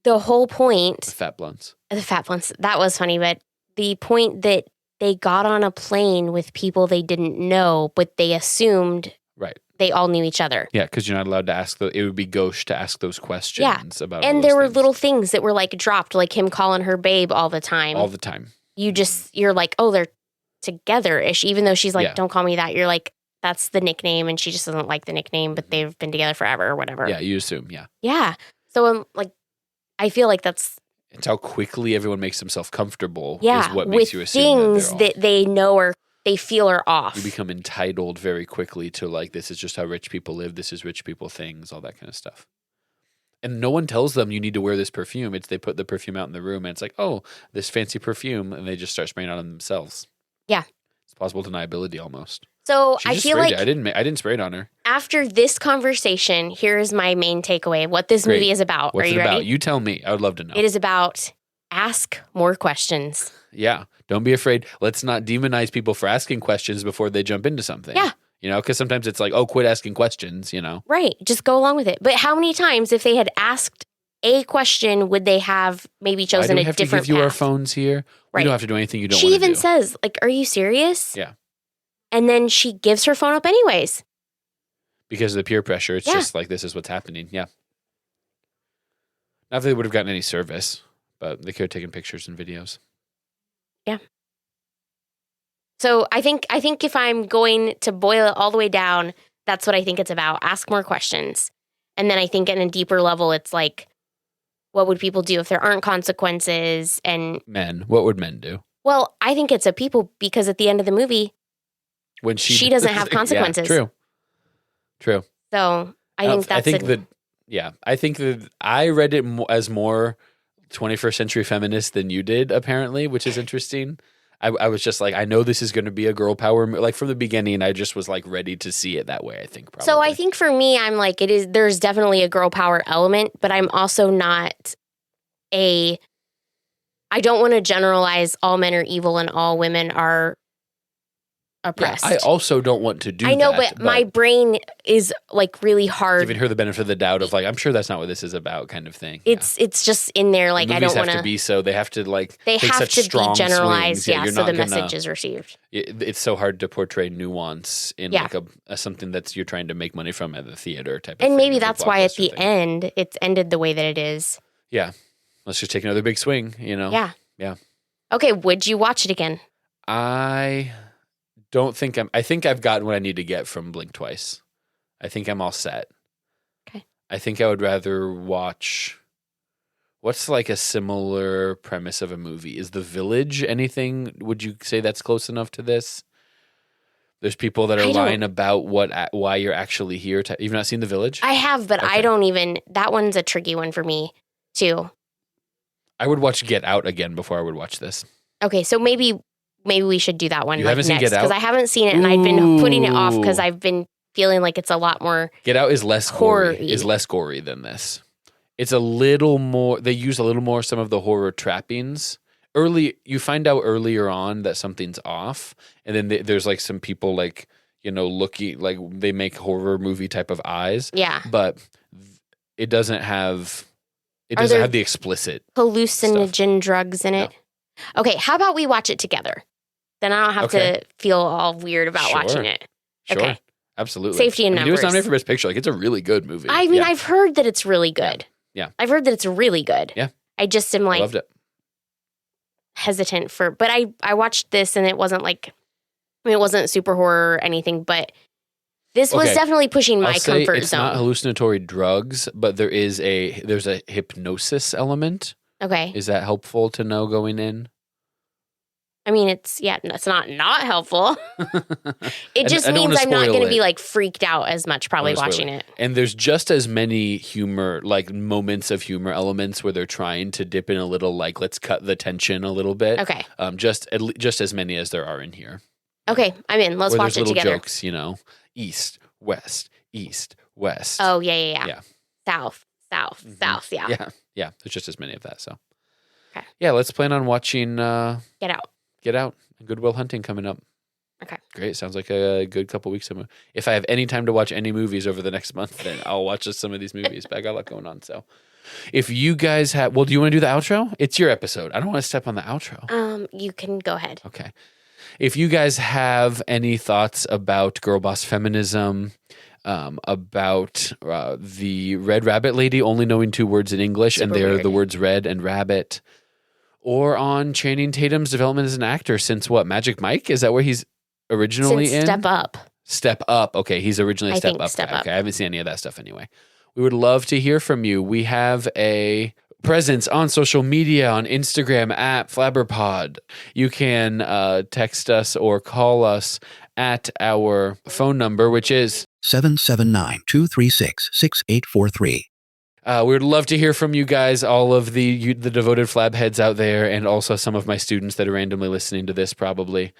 the whole point... The fat blunts. That was funny, but the point that they got on a plane with people they didn't know, but they assumed they all knew each other. Yeah, because you're not allowed to ask it would be gauche to ask those questions about and there were little things that were dropped, like him calling her babe all the time. All the time. You're like, oh, they're together-ish, even though she's don't call me that. You're like, that's the nickname, and she just doesn't like the nickname, but they've been together forever or whatever. Yeah, you assume, yeah. Yeah. So I feel like that's... It's how quickly everyone makes themselves comfortable is what with makes you assume things that they know or they feel are off. You become entitled very quickly to this is just how rich people live, this is rich people things, all that kind of stuff. And no one tells them you need to wear this perfume. They put the perfume out in the room and it's oh, this fancy perfume, and they just start spraying it on themselves. Yeah. It's plausible deniability almost. So I feel like I didn't spray it on her. After this conversation, here's my main takeaway. What this movie is about. What's Are you ready? You tell me. I would love to know. It is about ask more questions. Yeah. Don't be afraid. Let's not demonize people for asking questions before they jump into something. Yeah. Because sometimes it's quit asking questions, Right. Just go along with it. But how many times, if they had asked a question, would they have maybe chosen a different path? We have to give you our phones here. Right. We don't have to do anything you don't want to do. She even says, are you serious? Yeah. And then she gives her phone up anyways. Because of the peer pressure. It's just this is what's happening. Yeah. Not that they would have gotten any service, but they could have taken pictures and videos. Yeah. So I think if I'm going to boil it all the way down, that's what I think it's about. Ask more questions. And then I think at a deeper level, it's what would people do if there aren't consequences? And men, what would men do? Well, I think it's a people, because at the end of the movie, when she doesn't have consequences. Yeah, true. So I think that's I think that I read it as more 21st century feminist than you did, apparently, which is interesting. I was just I know this is going to be a girl power. From the beginning, I just was ready to see it that way, I think, probably. So I think for me, I'm there's definitely a girl power element, but I'm also not I don't want to generalize all men are evil and all women are oppressed. Yeah, I also don't want to do that. I know, but my brain is really hard. Giving her the benefit of the doubt of I'm sure that's not what this is about, kind of thing. It's just in there. I don't want to be so. They have to They take have such to strong be generalized. swings. So the message is received. It's so hard to portray nuance in a something that's you're trying to make money from at the theater type. And of maybe thing, that's why at the end it's ended the way that it is. Yeah, let's just take another big swing. Yeah. Yeah. Okay, would you watch it again? I don't think I think I've gotten what I need to get from Blink Twice. I think I'm all set. Okay. I think I would rather watch. What's a similar premise of a movie? Is The Village anything? Would you say that's close enough to this? There's people that are lying about why you're actually here. You've not seen The Village? I have, but okay. I don't even. That one's a tricky one for me too. I would watch Get Out again before I would watch this. Okay, so maybe we should do that one. You haven't seen Get Out? Because I haven't seen it, and I've been putting it off because I've been feeling it's a lot more. Get Out is less gory than this. It's a little more. They use a little more some of the horror trappings, you find out earlier on that something's off, and then there's like some people like, looking like they make horror movie type of eyes. Yeah. But it doesn't have the explicit hallucinogen drugs in it. No. Okay, how about we watch it together? Then I don't have to feel all weird about watching it. Sure. Okay. Absolutely. Safety in numbers. It was nominated for Best Picture. Like, it's a really good movie. I mean, I've heard that it's really good. Yeah. I've heard that it's really good. Yeah. I just am like loved it. Hesitant but I watched this and it wasn't like, it wasn't super horror or anything, but this was definitely pushing my comfort it's zone. Not hallucinatory drugs, but there's a hypnosis element. Okay. Is that helpful to know going in? I mean, it's not helpful. It just means I'm not going to be like freaked out as much probably watching it. And there's just as many humor, like moments of humor elements where they're trying to dip in a little, like, let's cut the tension a little bit. Okay. Just as many as there are in here. Okay, I'm in. Let's watch it together. Jokes, east, west, east, west. Oh, yeah. South, mm-hmm. South, yeah. Yeah. There's just as many of that, so. Okay. Yeah, let's plan on watching Get Out. Get Out. Good Will Hunting coming up. Okay. Great. Sounds like a good couple weeks. If I have any time to watch any movies over the next month, then I'll watch some of these movies. But I got a lot going on. So if you guys have, do you want to do the outro? It's your episode. I don't want to step on the outro. You can go ahead. Okay. If you guys have any thoughts about girl boss feminism, about the Red Rabbit lady only knowing 2 words in English, and they're the words red and rabbit, or on Channing Tatum's development as an actor since Magic Mike? Is that where he's originally in? Step Up. Step Up. Okay, he's originally Step Up. Okay, I haven't seen any of that stuff anyway. We would love to hear from you. We have a presence on social media on Instagram at flabberpod. You can text us or call us at our phone number, which is 779-236-6843. We would love to hear from you guys, all of the devoted flab heads out there, and also some of my students that are randomly listening to this probably.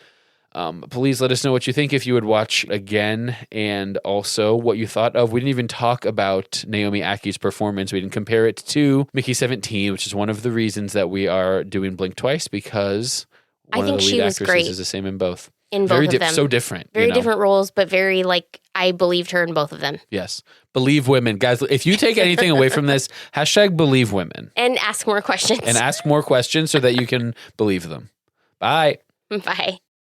Please let us know what you think if you would watch again, and also what you thought of. We didn't even talk about Naomi Ackie's performance. We didn't compare it to Mickey 17, which is one of the reasons that we are doing Blink Twice, because one of the lead actresses is the same in both. In both of them. So different. Very different roles, but very, I believed her in both of them. Yes. Believe women. Guys, if you take anything away from this, #believe women. And ask more questions. And ask more questions so that you can believe them. Bye. Bye.